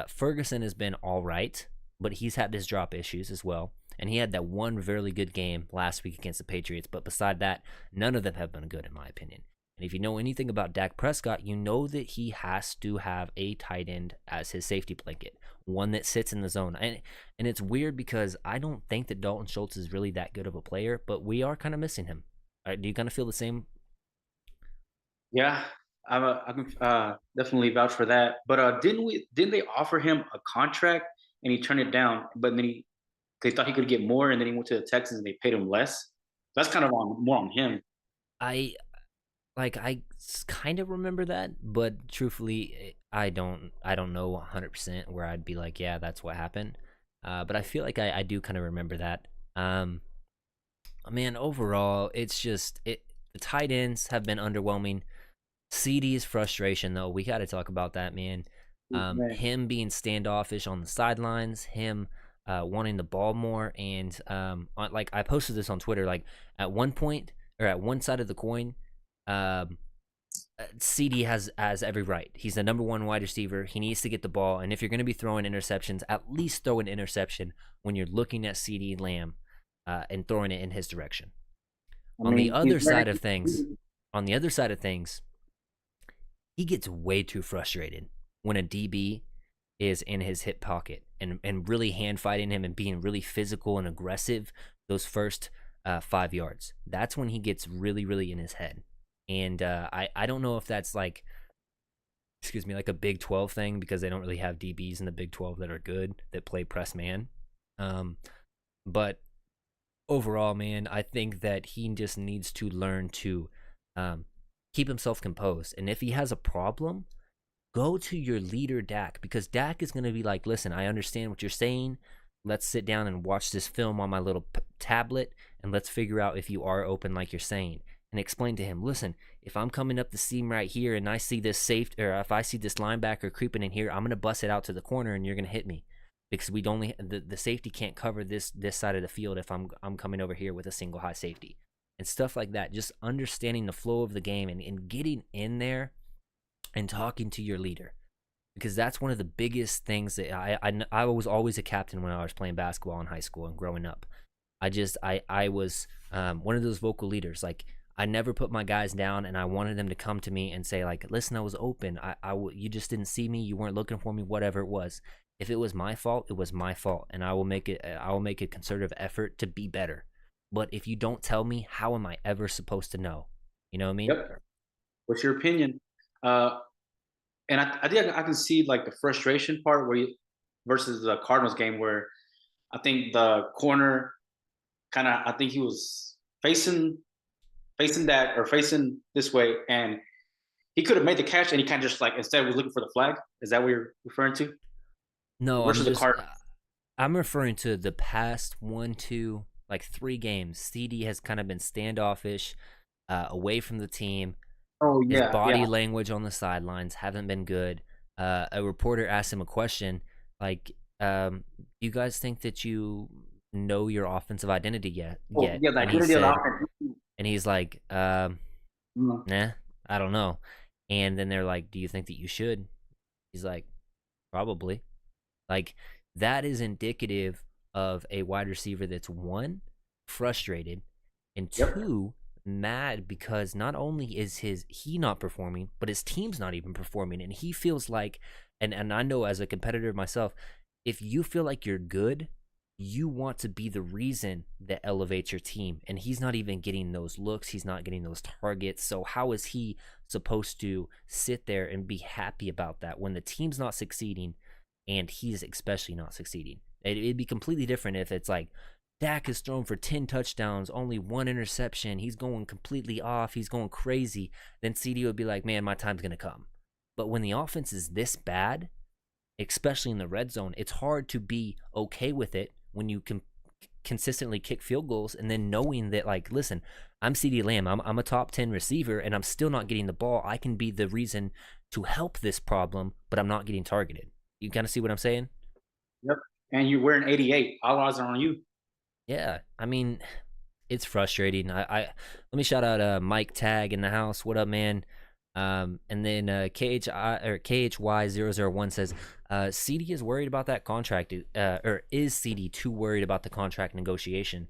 Ferguson has been all right, but he's had his drop issues as well. And he had that one really good game last week against the Patriots. But beside that, none of them have been good, in my opinion. And if you know anything about Dak Prescott, you know that he has to have a tight end as his safety blanket, one that sits in the zone. And it's weird because I don't think that Dalton Schultz is really that good of a player, but we are kind of missing him. Do you kind of feel the same? Yeah, I can definitely vouch for that. But didn't they offer him a contract and he turned it down? But then they thought he could get more, and then he went to the Texans and they paid him less. That's kind of more on him. I I kind of remember that, but truthfully, I don't know 100% where I'd be like, yeah, that's what happened. But I feel like I do kind of remember that. Um, man, overall, it's just the tight ends have been underwhelming. Ceedee's frustration, though, we got to talk about that, man. Man. Him being standoffish on the sidelines, him wanting the ball more, and like I posted this on Twitter. Like at one point or at one side of the coin, um, Ceedee has every right. He's the number one wide receiver. He needs to get the ball, and if you're going to be throwing interceptions, at least throw an interception when you're looking at Ceedee Lamb and throwing it in his direction. I On the mean, other side of things, on the other side of things, he gets way too frustrated when a DB is in his hip pocket and really hand fighting him and being really physical and aggressive those first 5 yards. That's when he gets really, really in his head. And I don't know if that's like, excuse me, like a Big 12 thing because they don't really have DBs in the Big 12 that are good that play press man. But overall, man, I think that he just needs to learn to keep himself composed. And if he has a problem, go to your leader, Dak, because Dak is going to be like, listen, I understand what you're saying. Let's sit down and watch this film on my little tablet, and let's figure out if you are open like you're saying. And explain to him, listen, if I'm coming up the seam right here and I see this safety, or if I see this linebacker creeping in here, I'm going to bust it out to the corner and you're going to hit me. Because the safety can't cover this side of the field if I'm coming over here with a single high safety. And stuff like that. Just understanding the flow of the game and getting in there and talking to your leader, because that's one of the biggest things that I was always a captain when I was playing basketball in high school and growing up. I was one of those vocal leaders. Like I never put my guys down, and I wanted them to come to me and say like, listen, I was open. You just didn't see me. You weren't looking for me. Whatever it was. If it was my fault, it was my fault, and I will make a concerted effort to be better. But if you don't tell me, how am I ever supposed to know? You know what I mean? yep. What's your opinion? And I think I can see like the frustration part where versus the Cardinals game where I think the corner kind of I think he was facing that or facing this way, and he could have made the catch, and he kind of just like instead was looking for the flag. Is that what you're referring to? No, Versus the Card. I'm referring to the past 1, 2, like 3 games. Ceedee has kind of been standoffish, away from the team. Oh His yeah, body yeah. language on the sidelines haven't been good. A reporter asked him a question like, "You guys think that you know your offensive identity yet?" Oh yeah, the And he identity of the said, offense. and he's like, Mhm. "Nah, I don't know." And then they're like, "Do you think that you should?" He's like, "Probably." Like that is indicative of a wide receiver that's one, frustrated, and Yep. two, mad because not only is he not performing, but his team's not even performing. And he feels like, and I know as a competitor myself, if you feel like you're good, you want to be the reason that elevates your team. And he's not even getting those looks, he's not getting those targets. So how is he supposed to sit there and be happy about that when the team's not succeeding and he's especially not succeeding? It'd be completely different if it's like Dak has thrown for 10 touchdowns, only 1 interception. He's going completely off. He's going crazy. Then Ceedee would be like, man, my time's going to come. But when the offense is this bad, especially in the red zone, it's hard to be okay with it when you can consistently kick field goals, and then knowing that, like, listen, I'm Ceedee Lamb, I'm a top 10 receiver, and I'm still not getting the ball. I can be the reason to help this problem, but I'm not getting targeted. You kind of see what I'm saying? Yep. And you're wearing 88. All eyes are on you. Yeah, I mean, it's frustrating. I let me shout out Mike Tag in the house. What up, man? And then KHY001 says Ceedee is worried about that contract. Or is Ceedee too worried about the contract negotiation?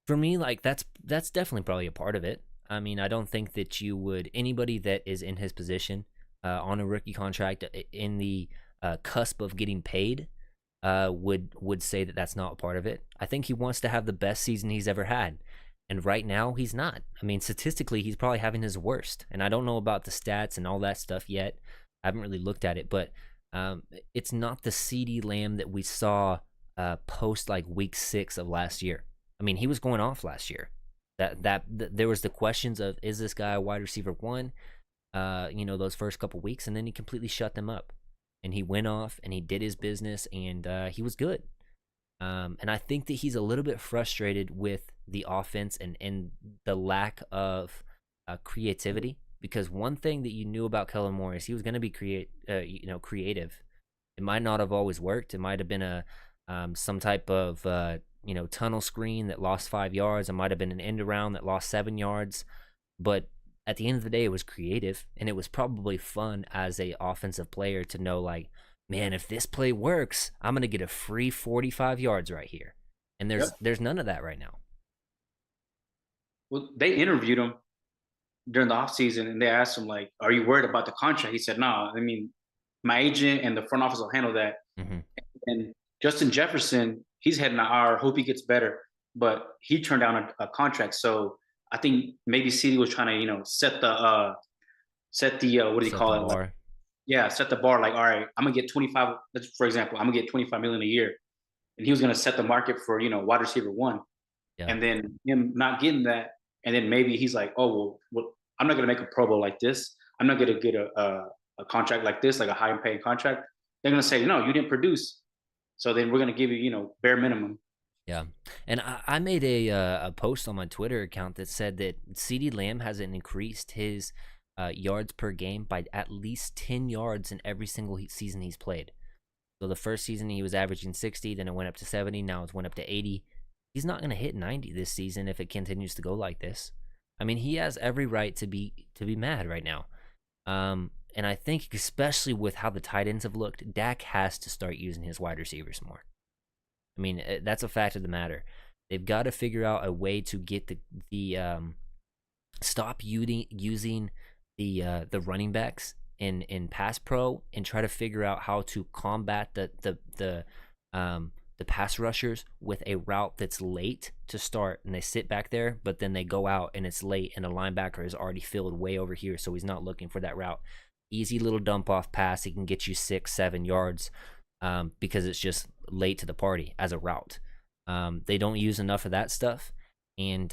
For me, like that's definitely probably a part of it. I mean, I don't think that you would, anybody that is in his position on a rookie contract in the cusp of getting paid would say that that's not a part of it. I think he wants to have the best season he's ever had, and right now he's not. I mean, statistically, he's probably having his worst, and I don't know about the stats and all that stuff yet. I haven't really looked at it, but it's not the Ceedee Lamb that we saw post like week 6 of last year. I mean, he was going off last year. There was the questions of, is this guy a wide receiver one? Those first couple weeks, and then he completely shut them up. And he went off and he did his business, and he was good. And I think that he's a little bit frustrated with the offense and the lack of creativity, because one thing that you knew about Kellen Moore is he was going to be creative. It might not have always worked. It might have been some type of tunnel screen that lost 5 yards. It might have been an end around that lost 7 yards, but at the end of the day, it was creative, and it was probably fun as a offensive player to know, like, man, if this play works, I'm gonna get a free 45 yards right here. And there's none of that right now. Well, they interviewed him during the offseason, and they asked him, like, are you worried about the contract? He said, no, I mean, my agent and the front office will handle that. Mm-hmm. And Justin Jefferson, he's heading to IR, hope he gets better, but he turned down a contract. So I think maybe Ceedee was trying to, set the what do you call it? Like, yeah, set the bar. Like, all right, I'm gonna get 25. For example, I'm gonna get 25 million a year, and he was gonna set the market for wide receiver one. Yeah. And then him not getting that, and then maybe he's like, oh well, I'm not gonna make a Pro Bowl like this. I'm not gonna get a contract like this, like a high paying contract. They're gonna say, no, you didn't produce, so then we're gonna give you, bare minimum. Yeah, and I made a post on my Twitter account that said that Ceedee Lamb hasn't increased his yards per game by at least 10 yards in every single season he's played. So the first season he was averaging 60, then it went up to 70, now it's went up to 80. He's not going to hit 90 this season if it continues to go like this. I mean, he has every right to be mad right now. And I think especially with how the tight ends have looked, Dak has to start using his wide receivers more. I mean, that's a fact of the matter. They've got to figure out a way to get the stop using the running backs in pass pro, and try to figure out how to combat the pass rushers with a route that's late to start, and they sit back there, but then they go out and it's late, and the linebacker is already filled way over here, so he's not looking for that route. Easy little dump off pass, he can get you 6-7 yards. Because it's just late to the party as a route. They don't use enough of that stuff, and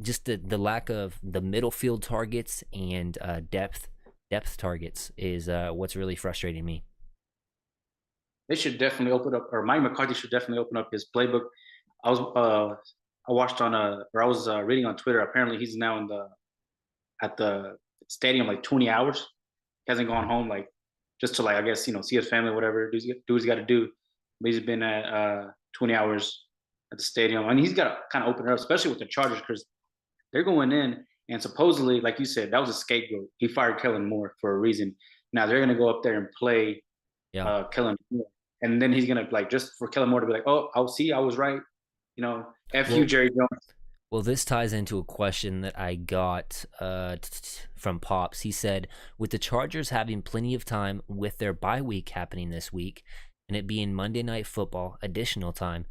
just the lack of the middle field targets and depth targets is what's really frustrating me. They should definitely open up, or Mike McCarthy should definitely open up his playbook. I was reading on Twitter. Apparently, he's now at the stadium like 20 hours. He hasn't gone home, like, just to, like, I guess, see his family, whatever, do what he's got to do. But he's been at 20 hours at the stadium. And he's got to kind of open it up, especially with the Chargers, because they're going in, and supposedly, like you said, that was a scapegoat. He fired Kellen Moore for a reason. Now they're going to go up there and play Kellen Moore. And then he's going to, like, just for Kellen Moore to be like, oh, I'll see, I was right. F you, Jerry Jones. Well, this ties into a question that I got from Pops. He said, with the Chargers having plenty of time with their bye week happening this week, and it being Monday Night Football additional time,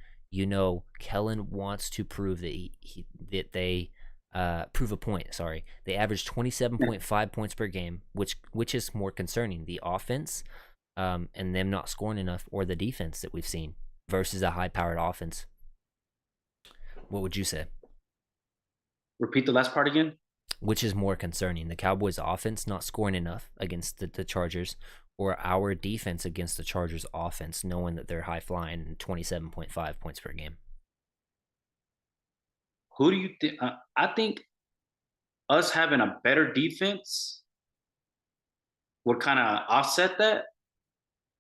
Kellen wants to prove that they prove a point. Sorry, they averaged 27.5 points per game, which is more concerning: the offense and them not scoring enough, or the defense that we've seen versus a high-powered offense. What would you say? Repeat the last part again. Which is more concerning, the Cowboys' offense not scoring enough against the Chargers, or our defense against the Chargers offense, knowing that they're high flying 27.5 points per game? Who do you think? I think us having a better defense would kind of offset that.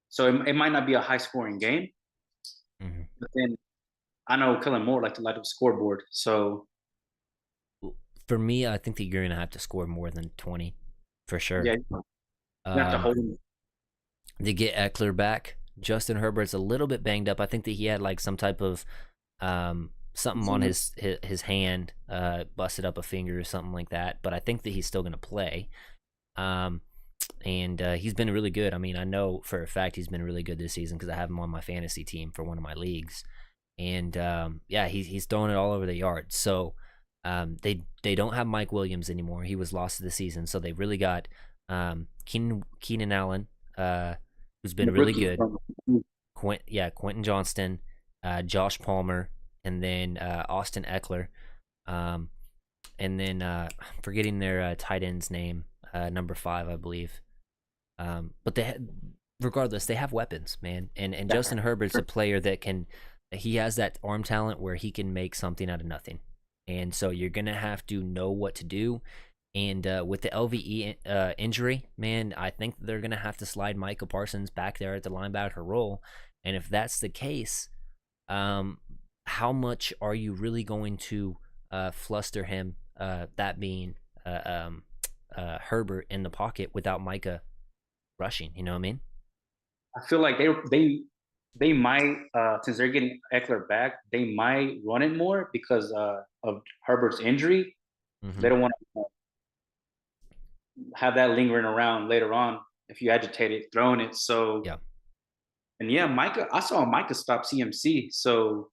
So it might not be a high scoring game, Hmm. but then I know Kellen Moore like to light up scoreboard. So For me, I think that you're going to have to score more than 20 for sure. yeah, you have to Um, hold him. to get Eckler back, Justin Herbert's a little bit banged up. I think that he had like some type of something on his hand, busted up a finger or something like that. But I think that he's still going to play. Um, and he's been really good. I mean, I know for a fact he's been really good this season because I have him on my fantasy team for one of my leagues. And yeah, he's throwing it all over the yard. So they don't have Mike Williams anymore. He was lost to the season, so they really got Keenan Allen, who's been really good. Quentin Johnston, Josh Palmer, and then Austin Eckler. Um, and then I'm forgetting their tight end's name, number 5, I believe. But regardless, they have weapons, man. And Justin Herbert's a player that he has that arm talent where he can make something out of nothing. And so you're gonna have to know what to do. And with the LVE injury, man, I think they're gonna have to slide Micah Parsons back there at the linebacker role. And if that's the case, how much are you really going to fluster him? That being Herbert in the pocket without Micah rushing. You know what I mean? I feel like they might since they're getting Eckler back, they might run it more because of Herbert's injury. Mm-hmm. They don't want to have that lingering around later on if you agitate it, throwing it. So Yeah. and yeah, Micah, I saw Micah stop CMC. So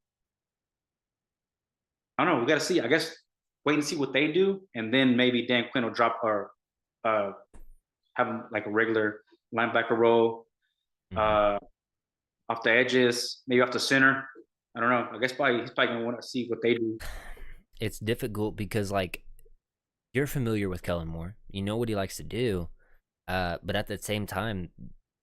I don't know. We got to see. I guess wait and see what they do, and then maybe Dan Quinn will drop or uh, have him like a regular linebacker role Mm-hmm. off the edges, maybe off the center. I don't know. I guess he's probably gonna want to see what they do. It's difficult because like you're familiar with Kellen Moore. You know what he likes to do. But at the same time,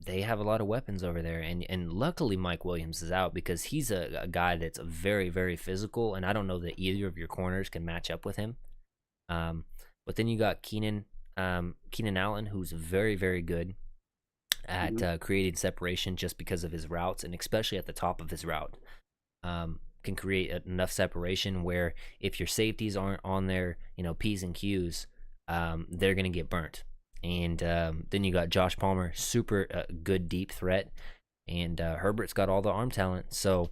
they have a lot of weapons over there, and luckily Mike Williams is out because he's a guy that's very very physical, and I don't know that either of your corners can match up with him. But then you got Keenan Allen, who's very very good at Mhm. creating separation just because of his routes, and especially at the top of his route, can create enough separation where if your safeties aren't on their P's and Q's, they're gonna get burnt. And then you got Josh Palmer, super good deep threat, and Herbert's got all the arm talent. So,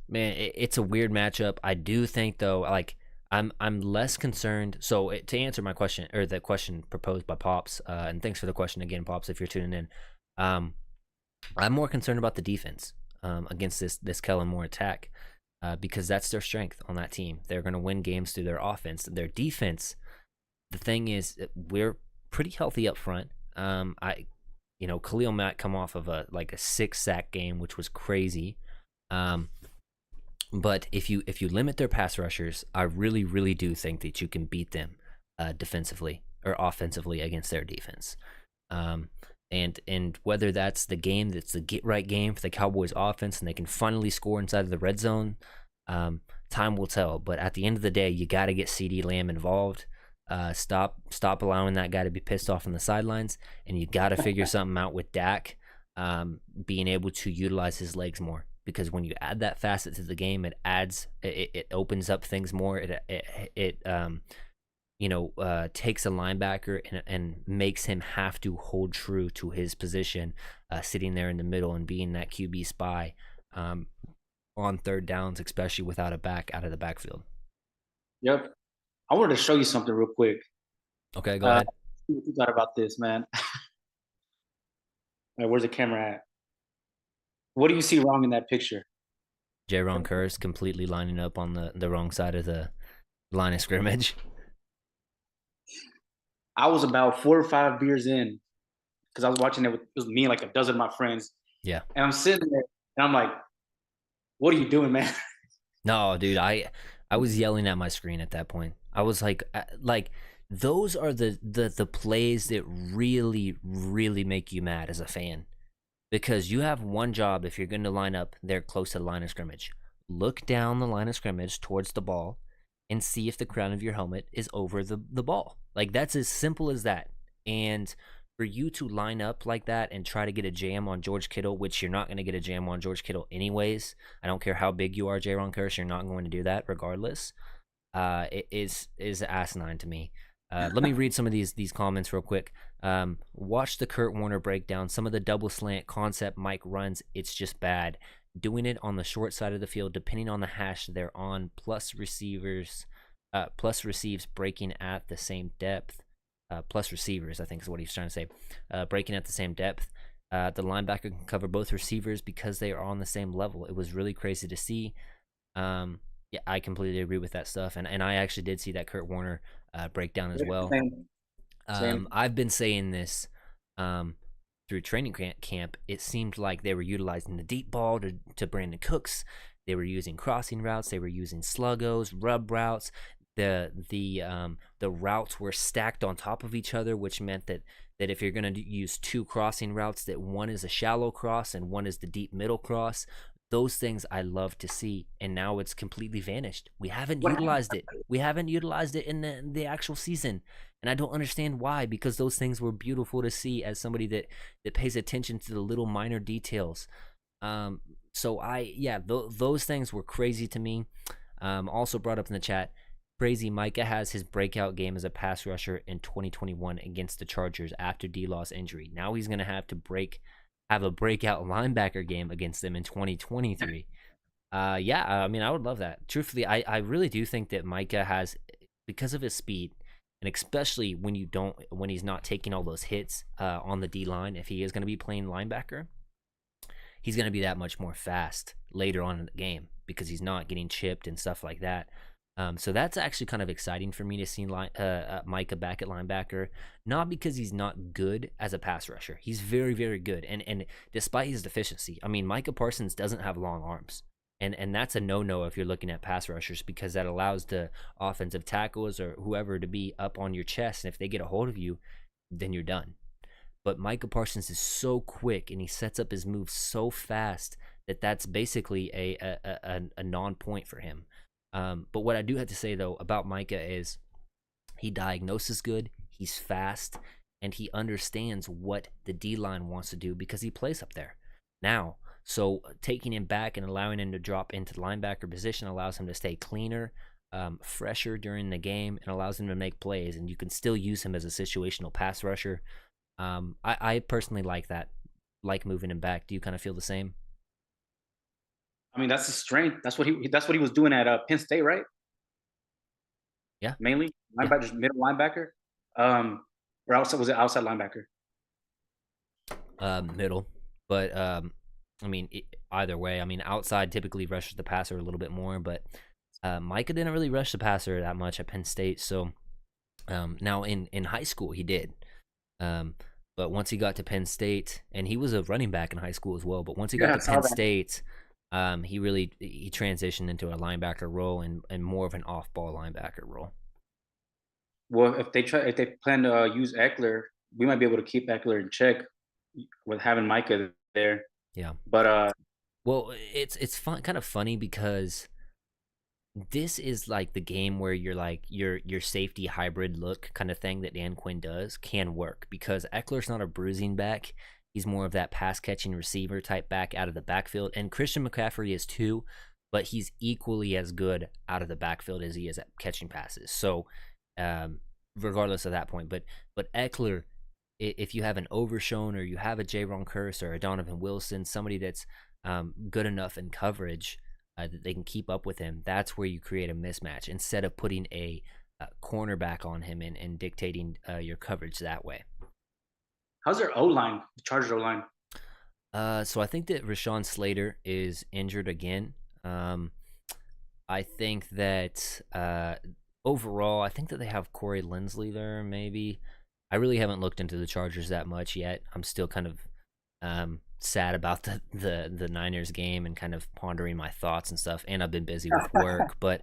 man, it's a weird matchup. I do think though, like I'm less concerned. So to answer my question or the question proposed by Pops, and thanks for the question again, Pops, if you're tuning in. I'm more concerned about the defense against this Kellen Moore attack because that's their strength on that team. They're going to win games through their offense. Their defense, the thing is, we're pretty healthy up front. Khalil Mack come off of a 6-sack game, which was crazy. But if you limit their pass rushers, I really really do think that you can beat them defensively or offensively against their defense. And whether that's the game that's the get right game for the Cowboys offense and they can finally score inside of the red zone, time will tell. But at the end of the day, you got to get Ceedee Lamb involved. Stop allowing that guy to be pissed off on the sidelines, and you got to figure something out with Dak being able to utilize his legs more. Because when you add that facet to the game, it opens up things more. It takes a linebacker and makes him have to hold true to his position, sitting there in the middle and being that QB spy on third downs, especially without a back out of the backfield. Yep. I wanted to show you something real quick. Okay, go ahead. See what you thought about this, man. All right, where's the camera at? What do you see wrong in that picture? Jaron Curse completely lining up on the wrong side of the line of scrimmage. I was about 4 or 5 beers in because I was watching it with me and like a dozen of my friends. Yeah. And I'm sitting there and I'm like, what are you doing, man? No, dude, I was yelling at my screen at that point. I was like those are the plays that really make you mad as a fan, because you have one job if you're going to line up there close to the line of scrimmage. Look down the line of scrimmage towards the ball and see if the crown of your helmet is over the ball. Like, that's as simple as that. And for you to line up like that and try to get a jam on George Kittle, which you're not going to get a jam on George Kittle anyways. I don't care how big you are, Jaron Kearse, you're not going to do that regardless. It is asinine to me. Let me read some of these comments real quick. Watch the Kurt Warner breakdown. Some of the double slant concept Mike runs, it's just bad. Doing it on the short side of the field, depending on the hash they're on, plus receives breaking at the same depth. Plus receivers, I think is what he's trying to say. Breaking at the same depth. The linebacker can cover both receivers because they are on the same level. It was really crazy to see. Yeah, I completely agree with that stuff. And I actually did see that Kurt Warner breakdown as well. Same. I've been saying this through training camp. It seemed like they were utilizing the deep ball to Brandon Cooks. They were using crossing routes. They were using sluggos, rub routes. The routes were stacked on top of each other, which meant that if you're going to use two crossing routes, that one is a shallow cross and one is the deep middle cross. Those things I love to see, and now it's completely vanished. We haven't utilized it. We haven't utilized it in the actual season, and I don't understand why, because those things were beautiful to see as somebody that pays attention to the little minor details. So those things were crazy to me. Also brought up in the chat, crazy Micah has his breakout game as a pass rusher in 2021 against the Chargers after D-Law's injury. Now he's going to have a breakout linebacker game against them in 2023. I mean, I would love that. Truthfully, I really do think that Micah has, because of his speed, and especially when he's not taking all those hits on the D-line, if he is going to be playing linebacker, he's going to be that much more fast later on in the game because he's not getting chipped and stuff like that. So that's actually kind of exciting for me to see Micah back at linebacker, not because he's not good as a pass rusher. He's very, very good. And despite his deficiency, I mean, Micah Parsons doesn't have long arms. And that's a no-no if you're looking at pass rushers, because that allows the offensive tackles or whoever to be up on your chest. And if they get a hold of you, then you're done. But Micah Parsons is so quick and he sets up his moves so fast that that's basically a non-point for him. But what I do have to say, though, about Micah is he diagnoses good, he's fast, and he understands what the D-line wants to do because he plays up there now. So taking him back and allowing him to drop into the linebacker position allows him to stay cleaner, fresher during the game, and allows him to make plays. And you can still use him as a situational pass rusher. I personally like that, like moving him back. Do you kind of feel the same? I mean, that's his strength. That's what he was doing at Penn State, right? Yeah. Mainly Yeah. linebacker, just middle linebacker. Or outside, was it outside linebacker? Middle. But I mean, either way. I mean, outside typically rushes the passer a little bit more, but Micah didn't really rush the passer that much at Penn State. So now in high school he did. But once he got to Penn State, and he was a running back in high school as well, but once he got to Penn State, he transitioned into a linebacker role and more of an off-ball linebacker role. Well, if they plan to use Eckler, we might be able to keep Eckler in check with having Micah there. Yeah. But well, it's fun, kind of funny, because this is like the game where you're like your safety hybrid look kind of thing that Dan Quinn does can work, because Eckler's not a bruising back. He's more of that pass catching receiver type back out of the backfield, and Christian McCaffrey is too, but he's equally as good out of the backfield as he is at catching passes. So regardless of that point, but Eckler, if you have an Overshown or you have a Jaron Kearse or a Donovan Wilson, somebody that's good enough in coverage that they can keep up with him, that's where you create a mismatch instead of putting a cornerback on him and dictating your coverage that way. How's their O-line, the Chargers O-line? So I think that Rashawn Slater is injured again. I think that overall, I think that they have Corey Linsley there, maybe. I really haven't looked into the Chargers that much yet. I'm still kind of sad about the Niners game and kind of pondering my thoughts and stuff, and I've been busy with work. But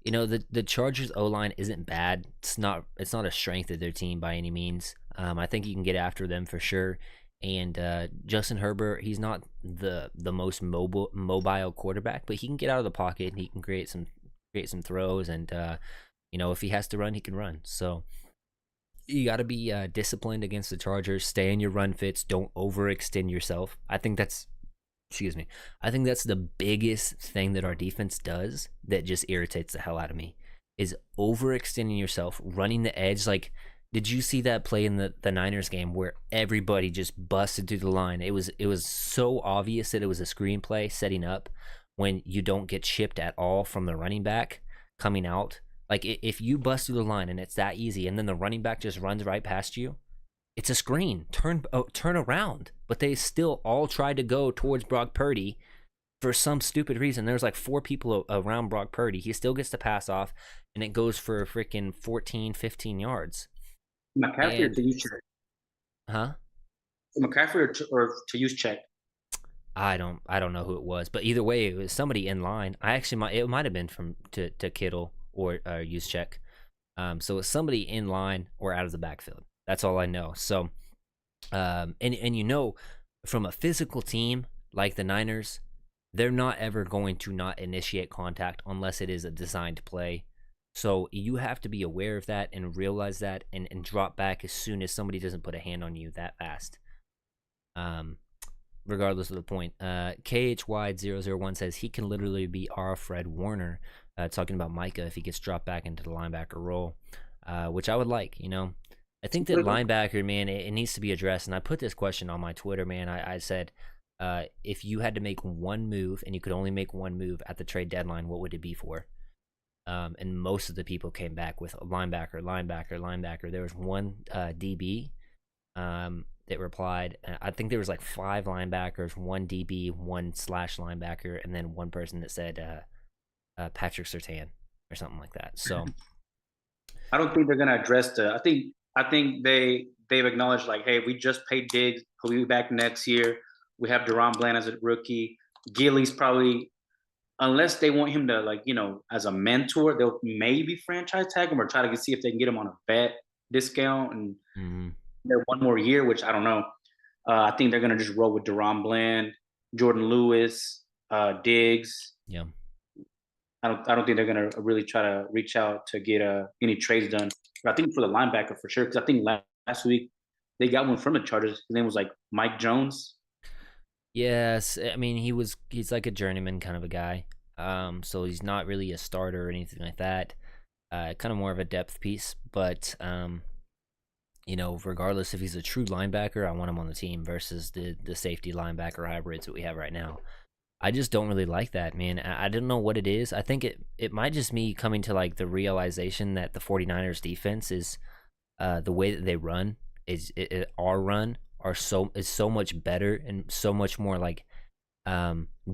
The Chargers O line isn't bad. It's not a strength of their team by any means. I think you can get after them for sure. And Justin Herbert, he's not the most mobile quarterback, but he can get out of the pocket and he can create some throws. And if he has to run, he can run. So you got to be disciplined against the Chargers. Stay in your run fits. Don't overextend yourself. Excuse me. I think that's the biggest thing that our defense does that just irritates the hell out of me is overextending yourself, running the edge. Like, did you see that play in the Niners game where everybody just busted through the line? It was so obvious that it was a screenplay setting up when you don't get chipped at all from the running back coming out. Like if you bust through the line and it's that easy, and then the running back just runs right past you, it's a screen. Turn around. But they still all tried to go towards Brock Purdy for some stupid reason. There's like 4 people around Brock Purdy. He still gets to pass off, and it goes for freaking 14, 15 yards. McCaffrey or to use check? Huh? McCaffrey or to use check? I don't know who it was, but either way, it was somebody in line. It might have been from to Kittle or use check. So it's somebody in line or out of the backfield. That's all I know. So, and from a physical team like the Niners, they're not ever going to not initiate contact unless it is a designed play. So you have to be aware of that and realize that and drop back as soon as somebody doesn't put a hand on you that fast. Regardless of the point. KHY001 says he can literally be our Fred Warner, talking about Micah if he gets dropped back into the linebacker role, which I would like, I think that linebacker, man, it needs to be addressed. And I put this question on my Twitter, man. I said, if you had to make one move and you could only make one move at the trade deadline, what would it be for? And most of the people came back with linebacker. There was one DB that replied. I think there was like 5 linebackers, 1 DB, 1 slash linebacker, and then one person that said Patrick Surtain or something like that. So I don't think they're gonna address I think they've acknowledged like, hey, we just paid Diggs, he'll be back next year. We have Deron Bland as a rookie. Gilly's probably, unless they want him to as a mentor, they'll maybe franchise tag him or try to see if they can get him on a vet discount and they're one more year, which I don't know. I think they're gonna just roll with Deron Bland, Jordan Lewis, Diggs. Yeah. I don't think they're gonna really try to reach out to get any trades done. But I think for the linebacker for sure, because I think last week they got one from the Chargers. His name was like Mike Jones. Yes, I mean he's like a journeyman kind of a guy. So he's not really a starter or anything like that. Kind of more of a depth piece, but regardless if he's a true linebacker, I want him on the team versus the safety linebacker hybrids that we have right now. I just don't really like that, man. I don't know what it is. I think it might just me coming to like the realization that the 49ers defense is the way that they run is so much better and so much more like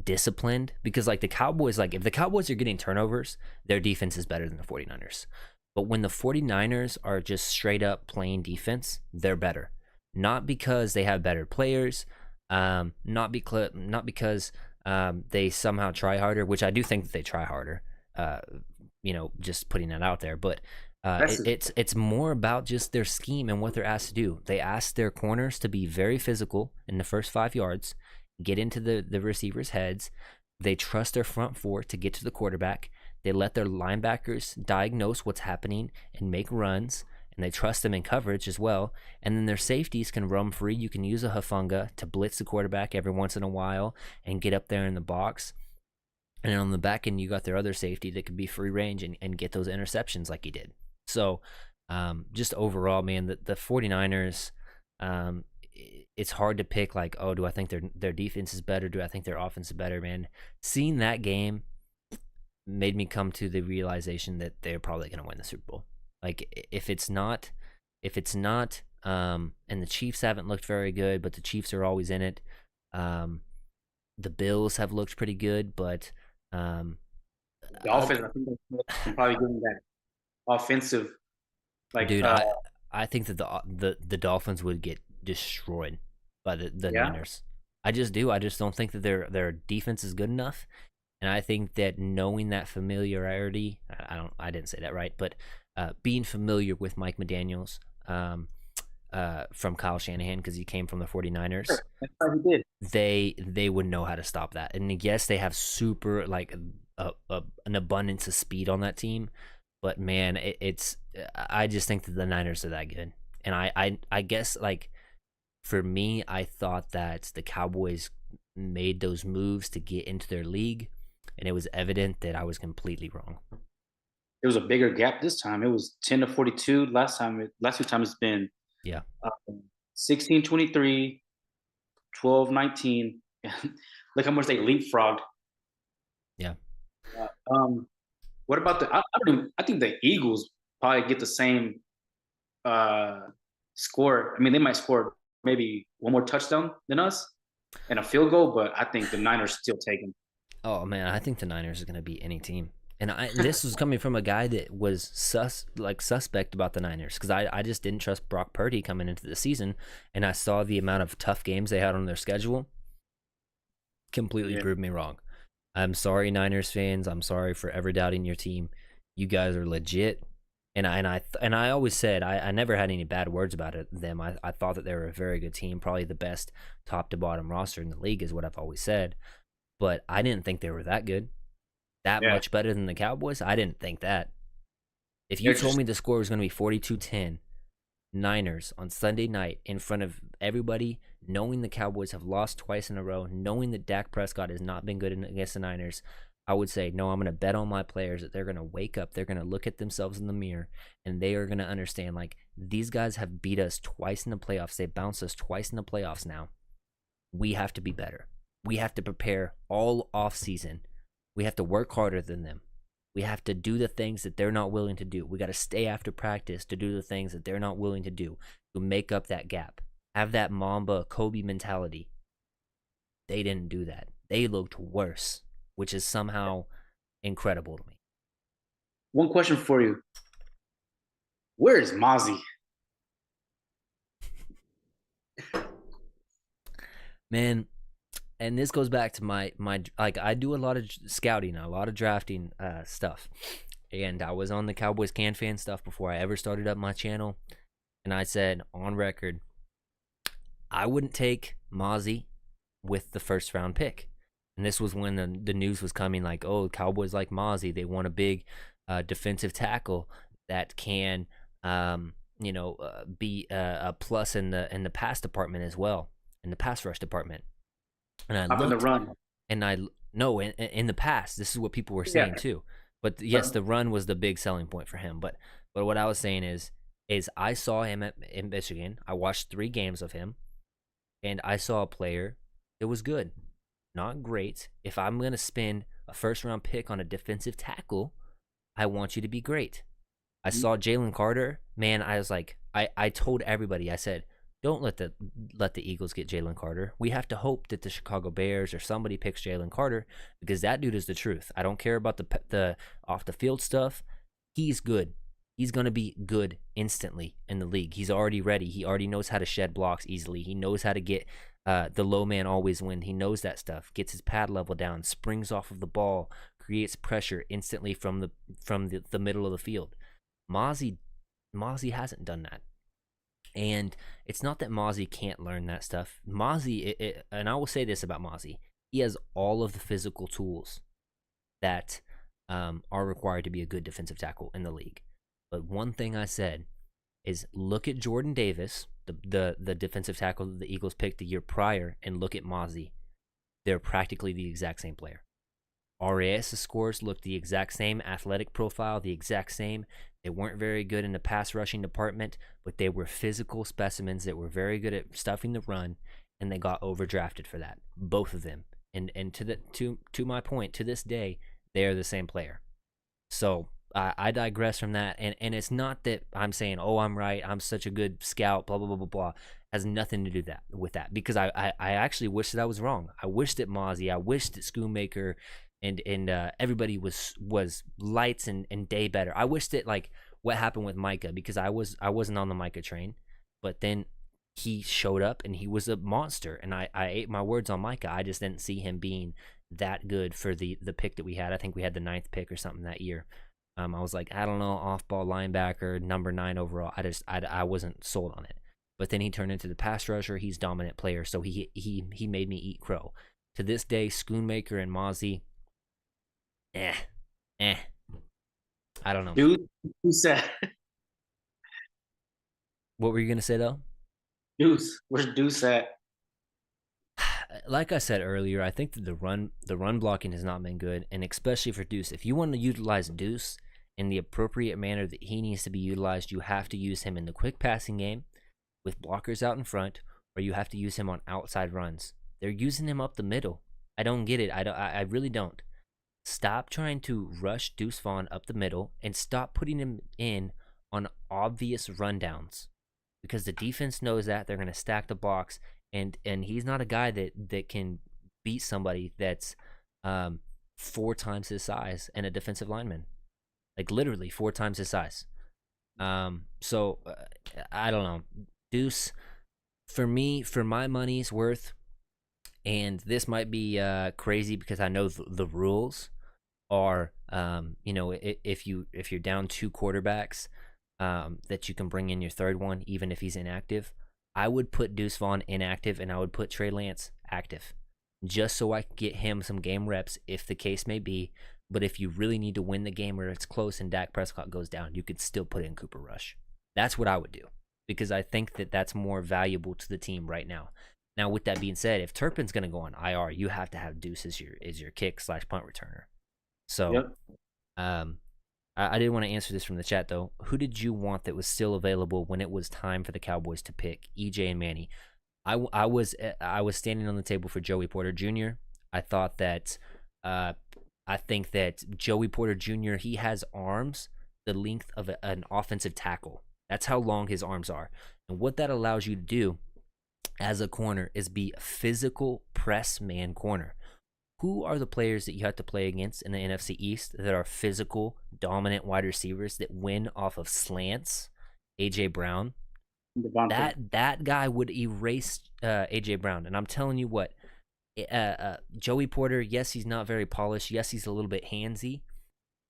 disciplined, because like the Cowboys, like if the Cowboys are getting turnovers, their defense is better than the 49ers. But when the 49ers are just straight up playing defense, they're better. Not because they have better players, not because they somehow try harder, which I do think that they try harder. Just putting that out there, but it's more about just their scheme and what they're asked to do. They ask their corners to be very physical in the first 5 yards, get into the receivers' heads. They trust their front 4 to get to the quarterback. They let their linebackers diagnose what's happening and make runs, and they trust them in coverage as well. And then their safeties can roam free. You can use a Hufanga to blitz the quarterback every once in a while and get up there in the box. And then on the back end, you got their other safety that could be free range and get those interceptions like he did. So just overall, man, the 49ers, it's hard to pick like, oh, do I think their defense is better? Do I think their offense is better, man? Seeing that game made me come to the realization that they're probably going to win the Super Bowl. Like if it's not, and the Chiefs haven't looked very good, but the Chiefs are always in it. The Bills have looked pretty good, but the offense, I think they're probably getting that offensive. Like, dude, I think that the Dolphins would get destroyed by the Niners. I just do. I just don't think that their defense is good enough. And I think that knowing that familiarity, I didn't say that right, but being familiar with Mike McDaniels from Kyle Shanahan, because he came from the 49ers, Sure. That's how he did. they would know how to stop that. And yes, they have super like an abundance of speed on that team, but man, it's I just think that the Niners are that good. And I guess like for me, I thought that the Cowboys made those moves to get into their league, and it was evident that I was completely wrong. It was a bigger gap this time. It was 10-42. Last two times it's been Yeah, 16-23, 12-19. Look how much they leapfrogged. yeah. Uh, um, what about the? I don't even, I think the Eagles probably get the same uh, score. I mean, they might score maybe one more touchdown than us and a field goal, but I think the Niners still take them. Oh man, I think the Niners are going to beat any team. And this was coming from a guy that was suspect about the Niners, because I just didn't trust Brock Purdy coming into the season, and I saw the amount of tough games they had on their schedule. Completely Yeah, proved me wrong. I'm sorry, Niners fans. I'm sorry for ever doubting your team. You guys are legit. And I always said I never had any bad words about them. I thought that they were a very good team, probably the best top to bottom roster in the league, is what I've always said. But I didn't think they were that good, that yeah. much better than the Cowboys. I didn't think that. If you They're told just me the score was going to be 42-10, Niners on Sunday night in front of everybody, knowing the Cowboys have lost twice in a row, knowing that Dak Prescott has not been good against the Niners, I would say, no, I'm going to bet on my players that they're going to wake up, they're going to look at themselves in the mirror, and they are going to understand, like, these guys have beat us twice in the playoffs. They bounced us twice in the playoffs now. We have to be better. We have to prepare all off season. We have to work harder than them. We have to do the things that they're not willing to do. We got to stay after practice to do the things that they're not willing to do to make up that gap. Have that Mamba Kobe mentality. They didn't do that. They looked worse, which is somehow incredible to me. one question for you. Where is Mozzie? Man, and this goes back to my like, I do a lot of scouting, a lot of drafting stuff. And I was on the Cowboys Can Fan stuff before I ever started up my channel. And I said on record, I wouldn't take Mozzie with the first round pick. And this was when the news was coming, like, oh, Cowboys like Mozzie. They want a big defensive tackle that can, be a plus in the pass department as well, in the pass rush department. And I Up in the looked, run. and I no, in the past, this is what people were Yeah. saying too. But yes, the run was the big selling point for him. But what I was saying is I saw him in Michigan. I watched 3 games of him, and I saw a player that was good, not great. If I'm gonna spend a first round pick on a defensive tackle, I want you to be great. I Mhm. saw Jalen Carter. Man, I was like, I told everybody, I said, don't let the Eagles get Jalen Carter. We have to hope that the Chicago Bears or somebody picks Jalen Carter, because that dude is the truth. I don't care about the off the field stuff. He's good. He's gonna be good instantly in the league. He's already ready. He already knows how to shed blocks easily. He knows how to get the low man always win. He knows that stuff. Gets his pad level down. Springs off of the ball. Creates pressure instantly from the middle of the field. Mozzie hasn't done that. And it's not that Mozzie can't learn that stuff. Mozzie, and I will say this about Mozzie, he has all of the physical tools that are required to be a good defensive tackle in the league. But one thing I said is, look at Jordan Davis, the defensive tackle that the Eagles picked the year prior, and look at Mozzie. They're practically the exact same player. RAS scores looked the exact same, athletic profile the exact same. They weren't very good in the pass rushing department, but they were physical specimens that were very good at stuffing the run, and they got overdrafted for that, both of them. And to my point, to this day, they are the same player. So I digress from that, and it's not that I'm saying, oh, I'm right, I'm such a good scout, blah blah blah blah blah. It has nothing to do with that, because I actually wish that I was wrong. I wish that Mozzie, I wish that Schoonmaker and everybody was lights and day better. I wish that, like, what happened with Micah, because I wasn't on the Micah train, but then he showed up and he was a monster. And I ate my words on Micah. I just didn't see him being that good for the pick that we had. I think we had the 9th pick or something that year. I was like, I don't know, off-ball linebacker, number 9 overall. I wasn't sold on it. But then he turned into the pass rusher. He's dominant player, so he made me eat crow. To this day, Schoonmaker and Mozzie, eh, eh. I don't know. Dude, who's that? What were you gonna say though? Deuce, where's Deuce at? Like I said earlier, I think that the run blocking has not been good, and especially for Deuce. If you want to utilize Deuce in the appropriate manner that he needs to be utilized, you have to use him in the quick passing game with blockers out in front, or you have to use him on outside runs. They're using him up the middle. I don't get it. I really don't. Stop trying to rush Deuce Vaughn up the middle and stop putting him in on obvious rundowns, because the defense knows that they're going to stack the box, and he's not a guy that can beat somebody that's 4 times his size and a defensive lineman, like literally 4 times his size. So I don't know. Deuce, for me, for my money's worth, and this might be crazy because I know the rules are, if you're down 2 quarterbacks, that you can bring in your third one even if he's inactive. I would put Deuce Vaughn inactive, and I would put Trey Lance active, just so I can get him some game reps if the case may be. But if you really need to win the game or it's close and Dak Prescott goes down, you could still put in Cooper Rush. That's what I would do, because I think that that's more valuable to the team right now. Now, with that being said, if Turpin's going to go on IR, you have to have Deuce as your kick/punt returner. So, Yep. I did want to answer this from the chat though. Who did you want that was still available when it was time for the Cowboys to pick? EJ and Manny. I was standing on the table for Joey Porter Jr. I thought that I think that Joey Porter Jr. he has arms the length of an offensive tackle. That's how long his arms are, and what that allows you to do as a corner is be a physical press man corner. Who are the players that you have to play against in the NFC East that are physical, dominant wide receivers that win off of slants? AJ Brown. Devontae. That guy would erase AJ Brown, and I'm telling you what. Joey Porter, yes, he's not very polished. Yes, he's a little bit handsy.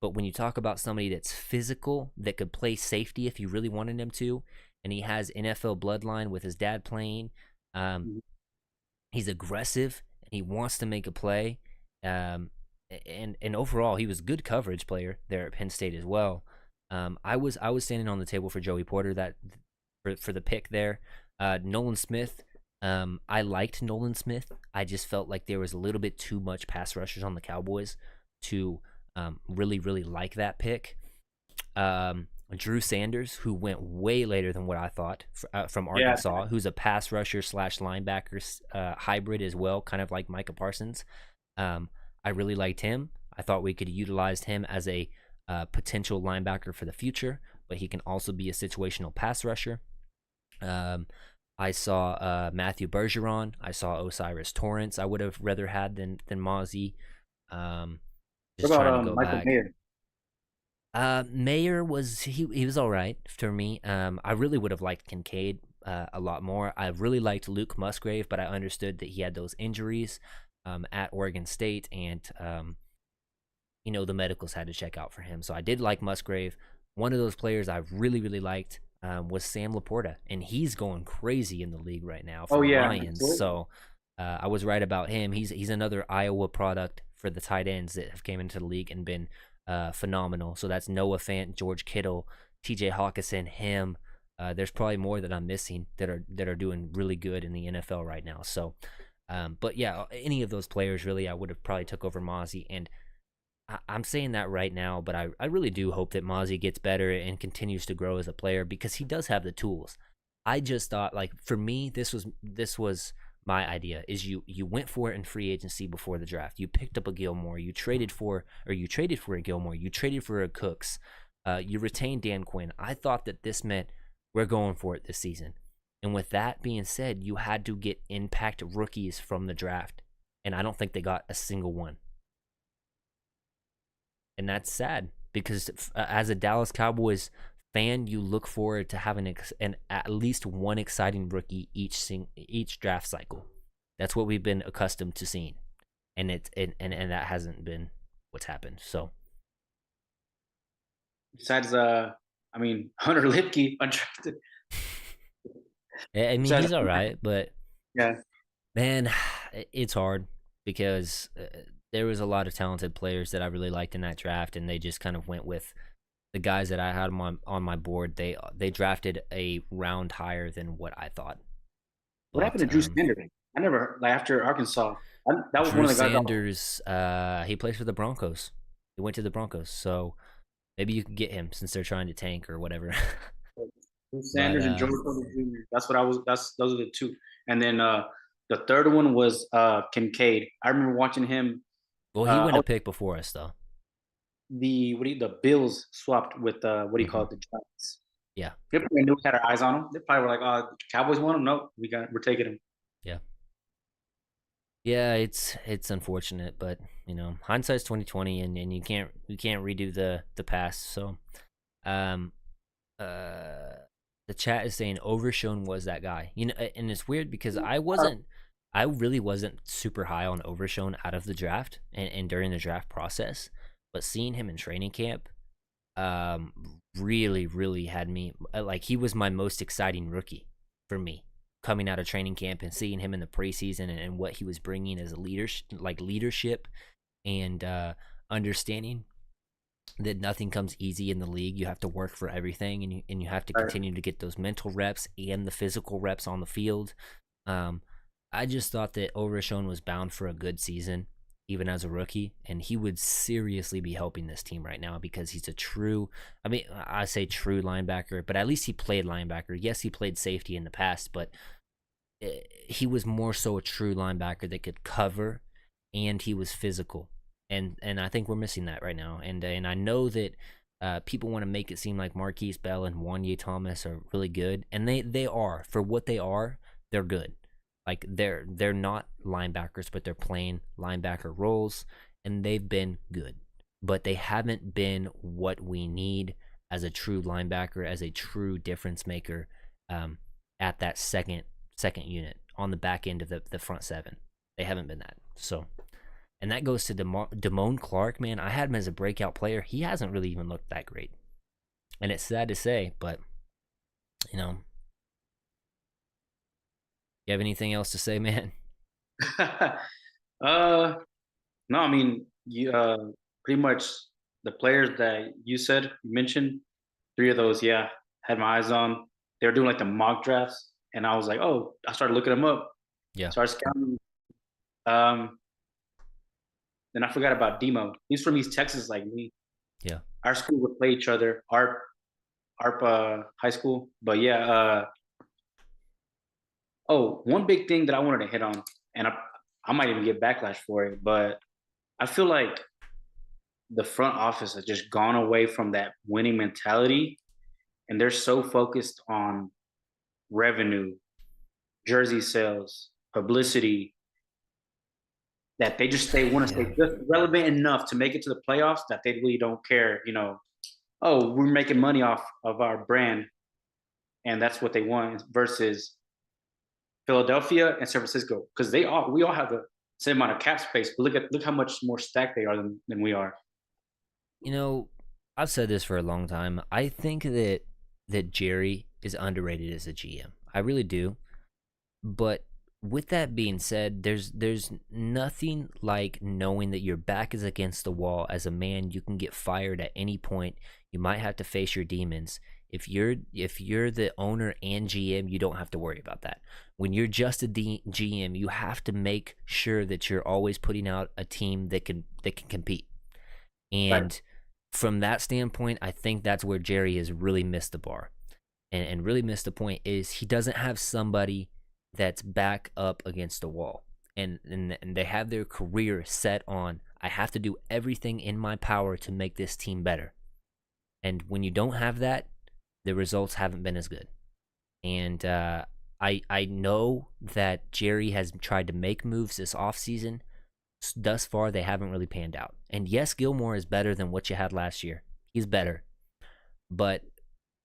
But when you talk about somebody that's physical, that could play safety if you really wanted him to, and he has NFL bloodline with his dad playing, he's aggressive and he wants to make a play. And overall, he was a good coverage player there at Penn State as well. I was standing on the table for Joey Porter that for the pick there. Nolan Smith. I liked Nolan Smith. I just felt like there was a little bit too much pass rushers on the Cowboys to really, really like that pick. Drew Sanders, who went way later than what I thought, from Arkansas, who's a pass rusher / linebacker hybrid as well, kind of like Micah Parsons. I really liked him. I thought we could have utilized him as a potential linebacker for the future, but he can also be a situational pass rusher. I saw Matthew Bergeron. I saw Osiris Torrance. I would have rather had than Mozzie. What about Michael Mayer? Mayer was he was all right for me. I really would have liked Kincaid a lot more. I really liked Luke Musgrave, but I understood that he had those injuries at Oregon State, and the medicals had to check out for him. So I did like Musgrave. One of those players I really, really liked was Sam Laporta, and he's going crazy in the league right now for the Lions. So I was right about him. He's another Iowa product for the tight ends that have came into the league and been phenomenal. So that's Noah Fant, George Kittle, T.J. Hawkinson, him. There's probably more that I'm missing that are doing really good in the NFL right now. So, but yeah, any of those players really, I would have probably took over Mozzie, and I'm saying that right now, but I really do hope that Mozzie gets better and continues to grow as a player, because he does have the tools. I just thought, like, for me, this was my idea, is you went for it in free agency before the draft. You picked up a Gilmore, you traded for a Gilmore, you traded for a Cooks, you retained Dan Quinn. I thought that this meant we're going for it this season. And with that being said, you had to get impact rookies from the draft, and I don't think they got a single one. And that's sad, because as a Dallas Cowboys fan, you look forward to having an at least one exciting rookie each draft cycle. That's what we've been accustomed to seeing, and and that hasn't been what's happened. So Besides, I mean, Hunter Lipke undrafted. I mean, Besides, he's all right, but yeah, man, it's hard because there was a lot of talented players that I really liked in that draft, and they just kind of went with the guys that I had on my board. They drafted a round higher than what I thought. what happened to But Drew Sanders? I never like after Arkansas. That was one Drew of the guys. Sanders, he plays for the Broncos. He went to the Broncos, so maybe you could get him since they're trying to tank or whatever. Drew but Sanders and Joey Porter Jr. That's what I was. That's those are the two. And then the third one was Kincaid. I remember watching him. well, he went I a was, pick before us though. the Bills swapped with what do you call Hmm. it, the Giants. Yeah, They probably knew we had our eyes on him. They probably were like, "Oh, Cowboys want him. No, we're taking him." yeah, yeah. It's unfortunate, but hindsight's 2020, and you can't redo the past. So, um, uh, the chat is saying Overshown was that guy. And it's weird because I really wasn't super high on Overshown out of the draft and during the draft process, but seeing him in training camp, um, really, really had me like he was my most exciting rookie for me coming out of training camp and seeing him in the preseason and what he was bringing as a leadership and understanding that nothing comes easy in the league. You have to work for everything, and you have to Right. continue to get those mental reps and the physical reps on the field. Um, I just thought that Overshown was bound for a good season, even as a rookie, and he would seriously be helping this team right now because he's a true. I mean, I say true linebacker, but at least he played linebacker. Yes, he played safety in the past, but he was more so a true linebacker that could cover, and he was physical, and I think we're missing that right now. And I know that people want to make it seem like Marquise Bell and Wanye Thomas are really good, and they are for what they are. They're good. Like they're not linebackers, but they're playing linebacker roles, and they've been good, but they haven't been what we need as a true linebacker, as a true difference maker, at that second unit on the back end of the front seven. They haven't been that. So, and that goes to Damone Clark, man. I had him as a breakout player. He hasn't really even looked that great. And it's sad to say, but, you know, you have anything else to say, man? No, I mean, you pretty much the players that you mentioned, three of those, yeah, had my eyes on. They were doing like the mock drafts, and I was like, oh, I started looking them up, Yeah. started scouting. Um, then I forgot about Demo. He's from East Texas, like me. Yeah. Our school would play each other, ARP high school. But yeah, oh, one big thing that I wanted to hit on, and I might even get backlash for it, but I feel like the front office has just gone away from that winning mentality, and they're so focused on revenue, jersey sales, publicity, that they want to stay Yeah. just relevant enough to make it to the playoffs that they really don't care, oh, we're making money off of our brand, and that's what they want versus Philadelphia and San Francisco, because we all have the same amount of cap space, but look how much more stacked they are than we are. You know, I've said this for a long time. I think that Jerry is underrated as a GM. I really do. But with that being said, there's nothing like knowing that your back is against the wall as a man. You can get fired at any point. You might have to face your demons. If you're the owner and GM, you don't have to worry about that. When you're just a GM, you have to make sure that you're always putting out a team that can compete. Right. And from that standpoint, I think that's where Jerry has really missed the bar and really missed the point is he doesn't have somebody that's back up against the wall. And they have their career set on, I have to do everything in my power to make this team better. And when you don't have that, the results haven't been as good. And I know that Jerry has tried to make moves this offseason. Thus far, they haven't really panned out. And yes, Gilmore is better than what you had last year. He's better. But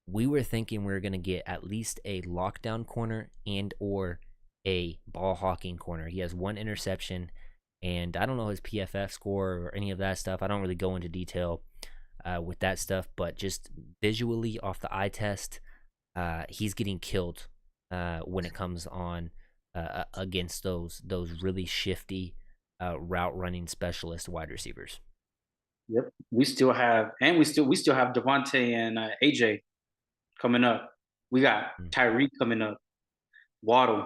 we were thinking we were going to get at least a lockdown corner and or a ball hawking corner. He has one interception, and I don't know his PFF score or any of that stuff. I don't really go into detail with that stuff, but just visually off the eye test, he's getting killed when it comes on against those really shifty route running specialist wide receivers. Yep. We still have Devontae and AJ coming up. We got Mm. Tyreek coming up. Waddle.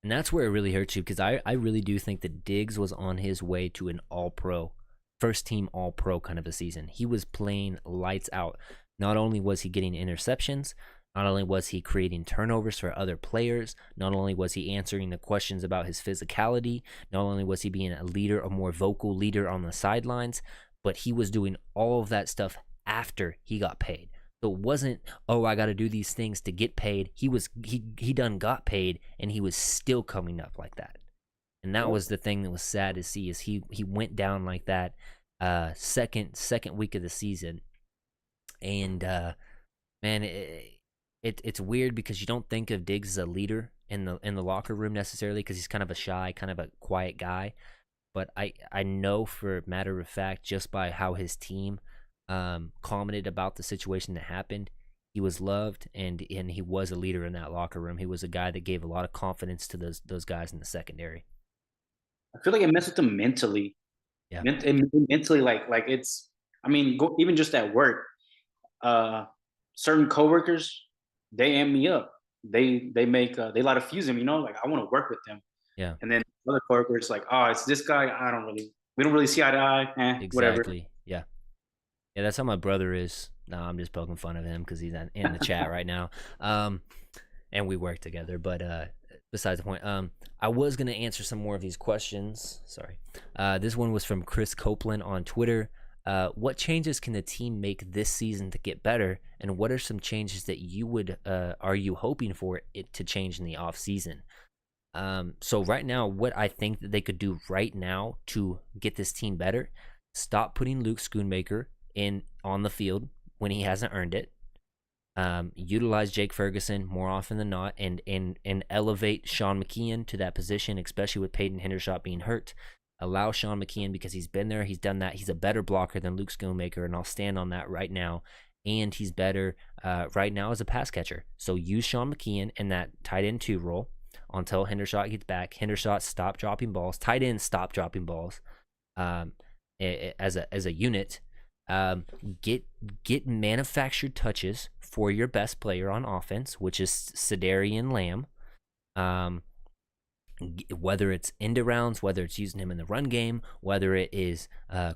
And that's where it really hurts you because I really do think that Diggs was on his way to an all pro, first team all pro kind of a season. He was playing lights out. Not only was he getting interceptions, not only was he creating turnovers for other players, not only was he answering the questions about his physicality, not only was he being a leader, a more vocal leader on the sidelines, but he was doing all of that stuff after he got paid. So it wasn't, oh, I got to do these things to get paid. He done got paid, and he was still coming up like that. And that was the thing that was sad to see is he went down like that second week of the season. And man, it's weird because you don't think of Diggs as a leader in the locker room necessarily because he's kind of a shy, kind of a quiet guy. But I know for a matter of fact, just by how his team commented about the situation that happened, he was loved and he was a leader in that locker room. He was a guy that gave a lot of confidence to those guys in the secondary. I feel like it messed with them mentally. Yeah. Mentally, like it's. I mean, even just at work, certain coworkers, they amp me up. They make they light a fuse him. Like I want to work with them. Yeah. And then other coworkers like, oh, it's this guy. We don't really see eye to eye. Whatever. Exactly. Yeah. Yeah, that's how my brother is. No, I'm just poking fun of him because he's in the chat right now. And we work together. But besides the point, I was going to answer some more of these questions. Sorry. This one was from Chris Copeland on Twitter. What changes can the team make this season to get better? And what are some changes that are you hoping for it to change in the off season? So right now, what I think that they could do right now to get this team better, stop putting Luke Schoonmaker on the field when he hasn't earned it. Utilize Jake Ferguson more often than not, and elevate Sean McKeon to that position, especially with Peyton Hendershot being hurt. Allow Sean McKeon, because he's been there, he's done that. He's a better blocker than Luke Schoonmaker, and I'll stand on that right now. And he's better right now as a pass catcher. So use Sean McKeon in that tight end 2 role until Hendershot gets back. Hendershot stop dropping balls. Tight ends stop dropping balls as a unit. Get manufactured touches for your best player on offense, which is Ceedee and Lamb. Whether it's end arounds, whether it's using him in the run game, whether it is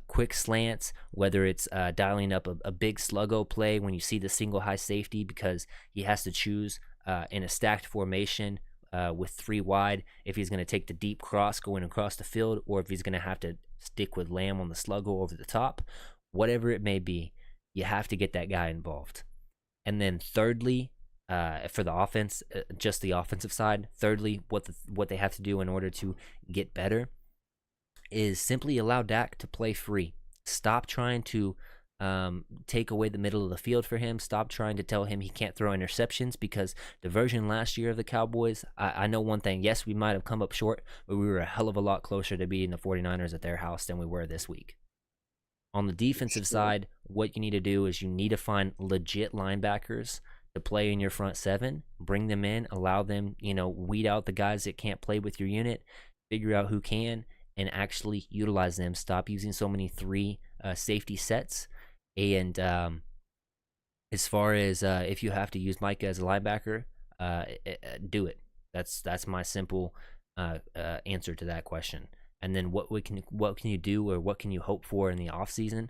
quick slants, whether it's dialing up a big sluggo play when you see the single high safety because he has to choose in a stacked formation with 3 wide if he's going to take the deep cross going across the field, or if he's going to have to stick with Lamb on the sluggo over the top. Whatever it may be, you have to get that guy involved. And then thirdly, for the offense, just the offensive side, thirdly, what they have to do in order to get better is simply allow Dak to play free. Stop trying to take away the middle of the field for him. Stop trying to tell him he can't throw interceptions, because the version last year of the Cowboys, I know one thing. Yes, we might have come up short, but we were a hell of a lot closer to beating the 49ers at their house than we were this week. On the defensive side, what you need to do is you need to find legit linebackers to play in your front 7, bring them in, allow them, weed out the guys that can't play with your unit, figure out who can, and actually utilize them. Stop using so many 3 safety sets. And as far as if you have to use Micah as a linebacker, do it. That's my simple answer to that question. And then what can you do, or what can you hope for in the offseason?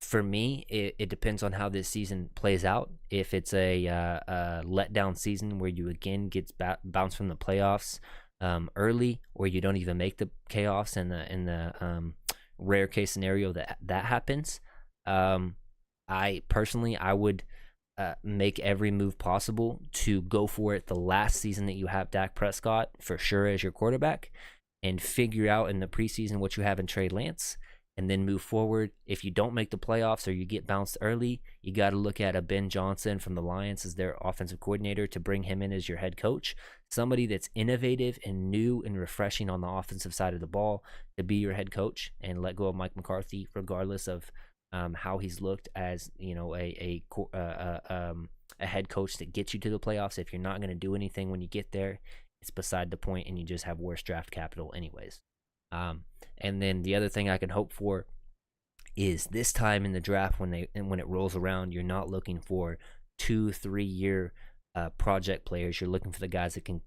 For me, it depends on how this season plays out. If it's a letdown season where you again get bounced from the playoffs early, or you don't even make the playoffs in the rare case scenario that happens, I would make every move possible to go for it the last season that you have Dak Prescott for sure as your quarterback, and figure out in the preseason what you have in Trey Lance, and then move forward. If you don't make the playoffs or you get bounced early, you got to look at a Ben Johnson from the Lions as their offensive coordinator to bring him in as your head coach. Somebody that's innovative and new and refreshing on the offensive side of the ball to be your head coach, and let go of Mike McCarthy, regardless of how he's looked as a head coach that gets you to the playoffs. If you're not going to do anything when you get there, it's beside the point, and you just have worse draft capital anyways. And then the other thing I can hope for is this time in the draft, when it rolls around, you're not looking for 2-3 year project players. You're looking for the guys that can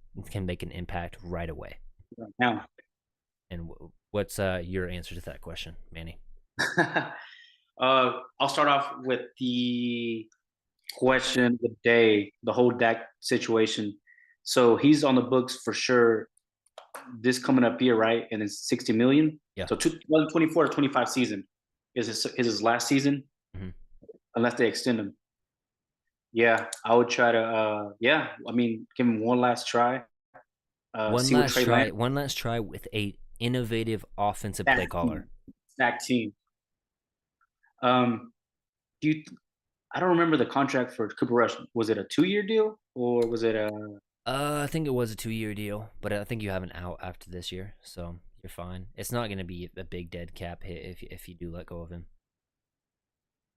make an impact right away. Now, and what's your answer to that question, Manny? I'll start off with the question of the day, the whole Dak situation. So he's on the books for sure this coming up year, right? And it's 60 million. Yeah. So 2024-25 season is his last season, unless they extend him. Yeah, I would try to. I mean, give him one last try. One last try with a innovative offensive play caller. Stack team. I don't remember the contract for Cooper Rush. Was it a 2-year deal or was it a? I think it was a 2-year deal, but I think you have an out after this year, so you're fine. It's not going to be a big dead cap hit if you do let go of him.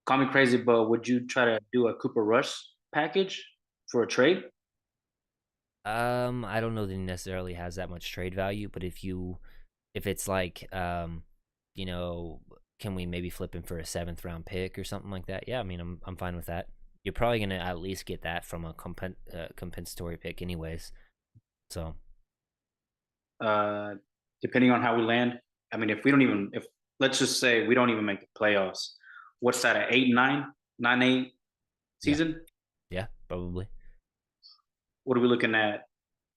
Call me crazy, but would you try to do a Cooper Rush package for a trade? I don't know that he necessarily has that much trade value, but if it's like, can we maybe flip him for a 7th round pick or something like that? Yeah, I mean, I'm fine with that. You're probably gonna at least get that from a compensatory pick, anyways. So, depending on how we land, I mean, if let's just say we don't even make the playoffs, what's that? An 8-9, 9-8 season? Yeah, probably. What are we looking at?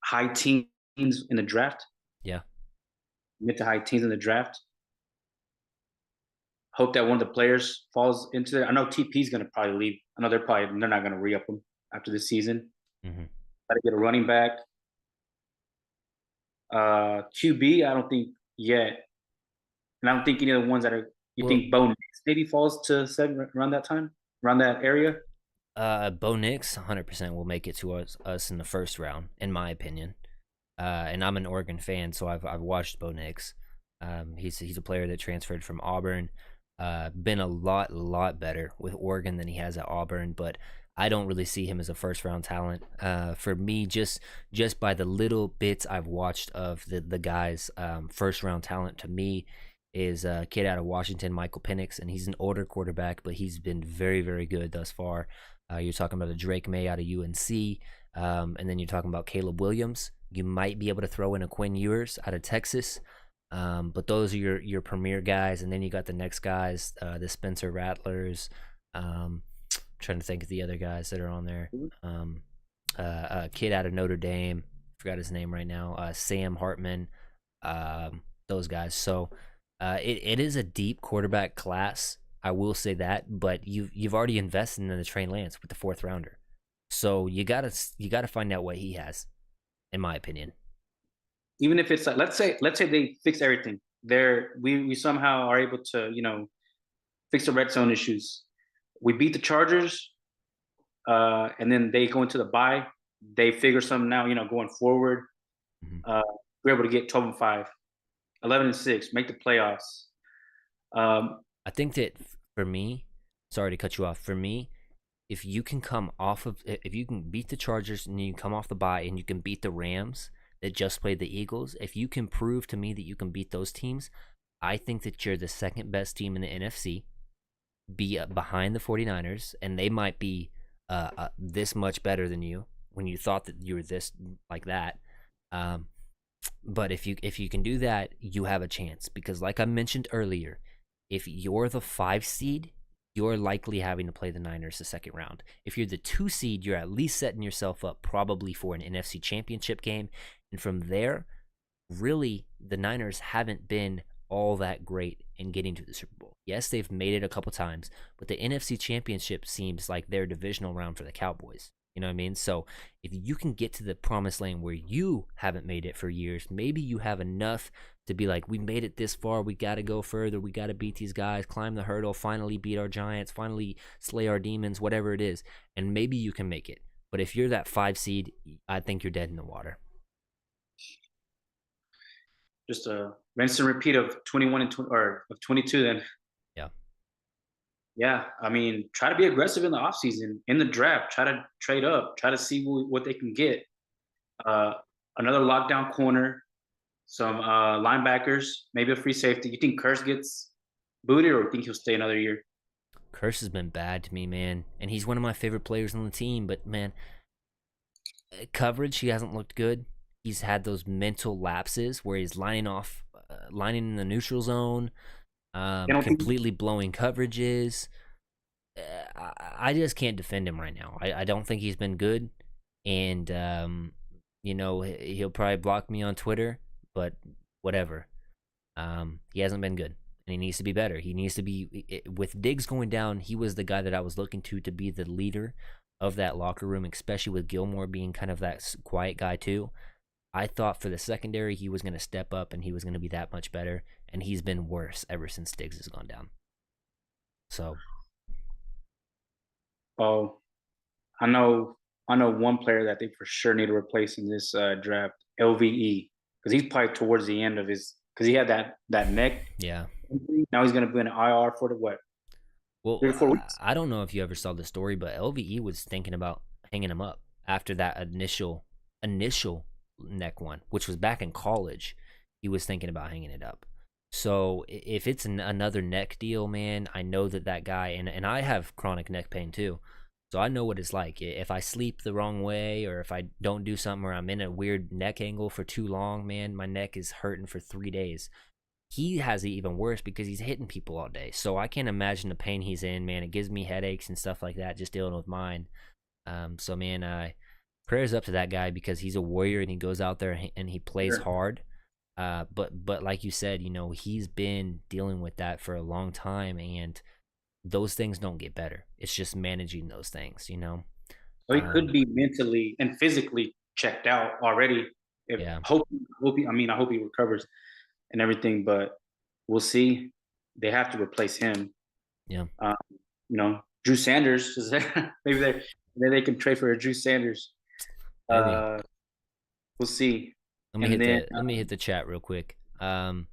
High teens in the draft? Yeah. Mid to high teens in the draft. Hope that one of the players falls into there. I know TP's going to probably leave. I know they're not going to re-up him after this season. Mm-hmm. Got to get a running back. QB, I don't think yet. And I don't think any of the ones that are. You think Bo Nix maybe falls to 7 around that time, around that area? Bo Nix 100% will make it to us in the 1st round, in my opinion. And I'm an Oregon fan, so I've watched Bo Nix. He's a player that transferred from Auburn. Been a lot better with Oregon than he has at Auburn, but I don't really see him as a 1st round talent. For me, just by the little bits I've watched of the guys, 1st round talent to me is a kid out of Washington, Michael Penix, and he's an older quarterback, but he's been very, very good thus far. You're talking about a Drake May out of UNC, and then you're talking about Caleb Williams. You might be able to throw in a Quinn Ewers out of Texas. But those are your premier guys, and then you got the next guys, the Spencer Rattlers. Trying to think of the other guys that are on there. A kid out of Notre Dame, forgot his name right now. Sam Hartman. Those guys. So it is a deep quarterback class. I will say that, but you've already invested in the Trey Lance with the 4th rounder. So you gotta find out what he has, in my opinion. Even if it's like, let's say they fix everything. We somehow are able to, fix the red zone issues. We beat the Chargers, and then they go into the bye. They figure something out, going forward. Mm-hmm. We're able to get 12-5, 11-6, make the playoffs. I think that for me, sorry to cut you off. For me, if you can beat the Chargers and you come off the bye and you can beat the Rams that just played the Eagles, if you can prove to me that you can beat those teams, I think that you're the 2nd best team in the NFC, be behind the 49ers, and they might be this much better than you when you thought that you were this like that. But if you can do that, you have a chance, because like I mentioned earlier, if you're the 5 seed, you're likely having to play the Niners the 2nd round. If you're the 2 seed, you're at least setting yourself up probably for an NFC Championship game. And from there, really, the Niners haven't been all that great in getting to the Super Bowl. Yes, they've made it a couple times, but the NFC Championship seems like their divisional round for the Cowboys. You know what I mean? So if you can get to the promised land where you haven't made it for years, maybe you have enough to be like, we made it this far, we got to go further, we got to beat these guys, climb the hurdle, finally beat our giants, finally slay our demons, whatever it is, and maybe you can make it. But if you're that 5 seed, I think you're dead in the water. Just a rinse and repeat of 21 and 20, or of 22 then. Yeah. Yeah, I mean, try to be aggressive in the offseason, in the draft. Try to trade up. Try to see what they can get. Uh, Another lockdown corner, some linebackers, maybe a free safety. You think Curse gets booted, or you think he'll stay another year? Curse has been bad to me, man, and he's one of my favorite players on the team. But man, coverage, he hasn't looked good. He's had those mental lapses where he's lining in the neutral zone, completely blowing coverages. I just can't defend him right now. I don't think he's been good, and he'll probably block me on Twitter, but whatever. He hasn't been good, and he needs to be better. He needs to be, with Diggs going down, he was the guy that I was looking to be the leader of that locker room, especially with Gilmore being kind of that quiet guy too. I thought for the secondary he was going to step up and he was going to be that much better, and he's been worse ever since Diggs has gone down. So, Oh, I know one player that they for sure need to replace in this draft, LVE, because he's probably towards the end of his, because he had that neck yeah. injury. Now he's going to be in IR for the what, Well, 3 or 4 weeks? I don't know if you ever saw the story, but LVE was thinking about hanging him up after that initial neck one, which was back in college. He was thinking about hanging it up. So if it's another neck deal, man, I know that guy, and I have chronic neck pain too. So I know what it's like. If I sleep the wrong way, or if I don't do something, or I'm in a weird neck angle for too long, man, my neck is hurting for 3 days. He has it even worse because he's hitting people all day. So I can't imagine the pain he's in, man. It gives me headaches and stuff like that just dealing with mine. So man, prayers up to that guy because he's a warrior and he goes out there and he plays Sure. hard. But like you said, he's been dealing with that for a long time, and those things don't get better. It's just managing those things. So he could be mentally and physically checked out already. If Yeah, I hope he recovers and everything, but we'll see. They have to replace him. yeah, Um, Drew Sanders is there. Maybe they can trade for a Drew Sanders. maybe. Uh, we'll see. Let me And hit then the let me hit the chat real quick. So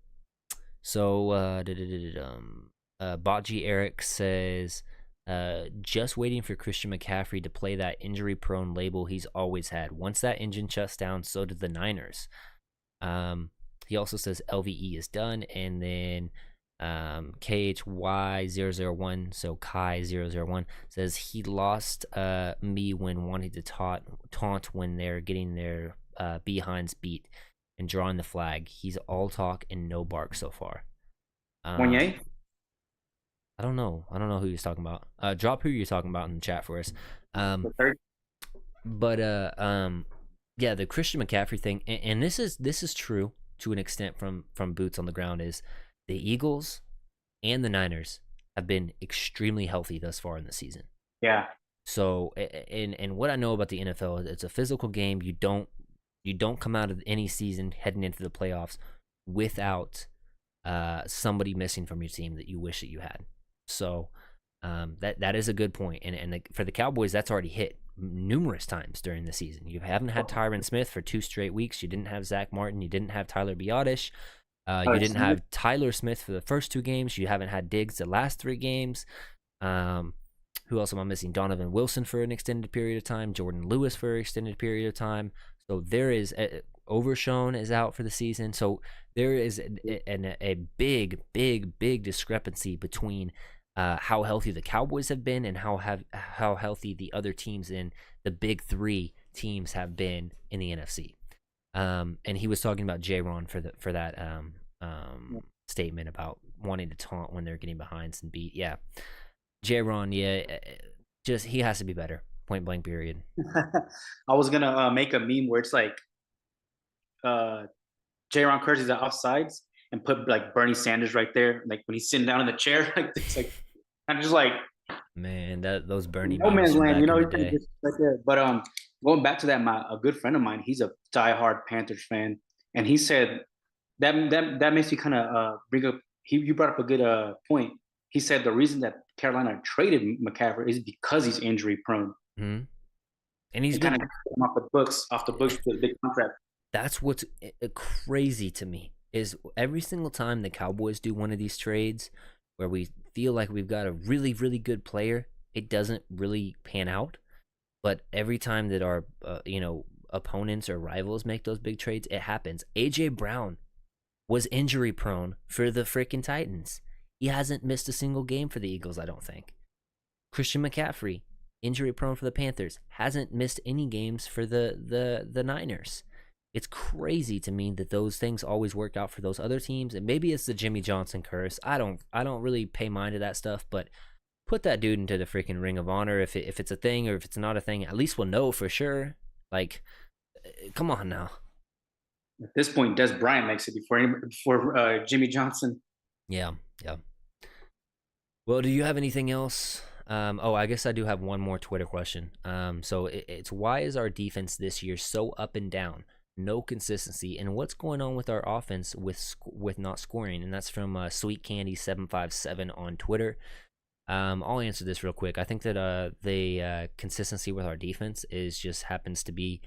Botji Eric says, just waiting for Christian McCaffrey to play that injury-prone label he's always had. Once that engine shuts down, so did the Niners. He also says LVE is done, and then KHY001, so Kai001, says he lost me when wanting to taunt when they're getting their behinds beat and drawing the flag. He's all talk and no bark so far. Wanye. I don't know. I don't know who you're talking about. Drop who you're talking about in the chat for us. The third. But yeah, the Christian McCaffrey thing, and this is true to an extent from boots on the ground, is the Eagles and the Niners have been extremely healthy thus far in the season. Yeah. So, and what I know about the NFL, it's a physical game. You don't come out of any season heading into the playoffs without somebody missing from your team that you wish that you had. So that is a good point. And for the Cowboys, that's already hit numerous times during the season. You haven't had Tyron Smith for 2 straight weeks. You didn't have Zach Martin. You didn't have Tyler Biotish. You didn't have Tyler Smith for the first 2 games. You haven't had Diggs the last 3 games. Who else am I missing? Donovan Wilson for an extended period of time. Jordan Lewis for an extended period of time. So there is Overshown is out for the season. So there is a big discrepancy between how healthy the Cowboys have been and how healthy the other teams in the big 3 teams have been in the NFC. And he was talking about J-Ron for that statement about wanting to taunt when they're getting behind and beat. Yeah, J-Ron, just he has to be better. Point blank. Period. I was gonna make a meme where it's like J-Ron Kersey's at offsides and put like Bernie Sanders right there, like when he's sitting down in the chair, like this, like I'm just like Man, that those Bernie No memes man's from land, you back in know, the you can day. just right there. But going back to that, a good friend of mine, he's a diehard Panthers fan, and he said that makes me kind of bring up. You brought up a good point. He said the reason that Carolina traded McCaffrey is because he's injury prone. Hmm. And he's It kind of been. him off the books with a big contract. That's what's crazy to me is every single time the Cowboys do one of these trades where we feel like we've got a really really good player, it doesn't really pan out. But every time that our opponents or rivals make those big trades, it happens. AJ Brown was injury prone for the freaking Titans. He hasn't missed a single game for the Eagles, I don't think. Christian McCaffrey, injury prone for the Panthers, hasn't missed any games for the Niners. It's crazy to me that those things always work out for those other teams, and maybe it's the Jimmy Johnson curse. I don't really pay mind to that stuff, but put that dude into the freaking Ring of Honor if it's a thing or if it's not a thing. At least we'll know for sure. Like, come on now. At this point, Des Bryant makes it before Jimmy Johnson. Yeah, yeah. Well, do you have anything else? Oh, I guess I do have one more Twitter question. So it's why is our defense this year so up and down? No consistency, and what's going on with our offense with not scoring? And that's from Sweet Candy 757 on Twitter. I'll answer this real quick. I think that the consistency with our defense is just happens to be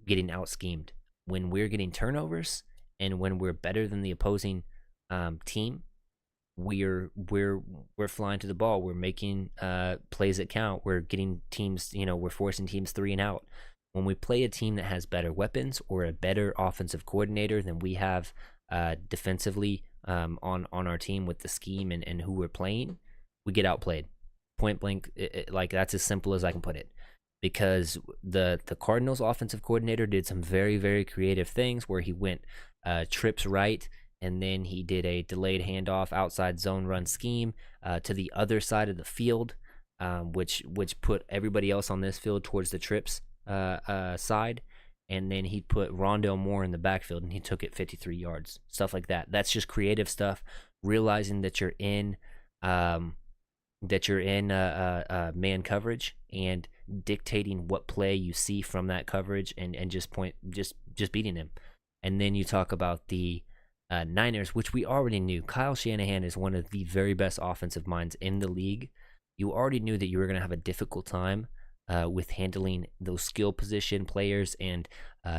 getting out schemed when we're getting turnovers and when we're better than the opposing team. We're flying to the ball. We're making plays that count. We're getting teams. We're forcing teams 3 and out. When we play a team that has better weapons or a better offensive coordinator than we have defensively on our team with the scheme and who we're playing, we get outplayed. Point blank, like that's as simple as I can put it. Because the Cardinals offensive coordinator did some very very creative things where he went trips right and then he did a delayed handoff outside zone run scheme to the other side of the field, which put everybody else on this field towards the trips side, and then he put Rondale Moore in the backfield and he took it 53 yards, stuff like that. That's just creative stuff. Realizing that you're in man coverage and dictating what play you see from that coverage and just beating him. And then you talk about the Niners, which we already knew. Kyle Shanahan is one of the very best offensive minds in the league. You already knew that you were going to have a difficult time with handling those skill position players and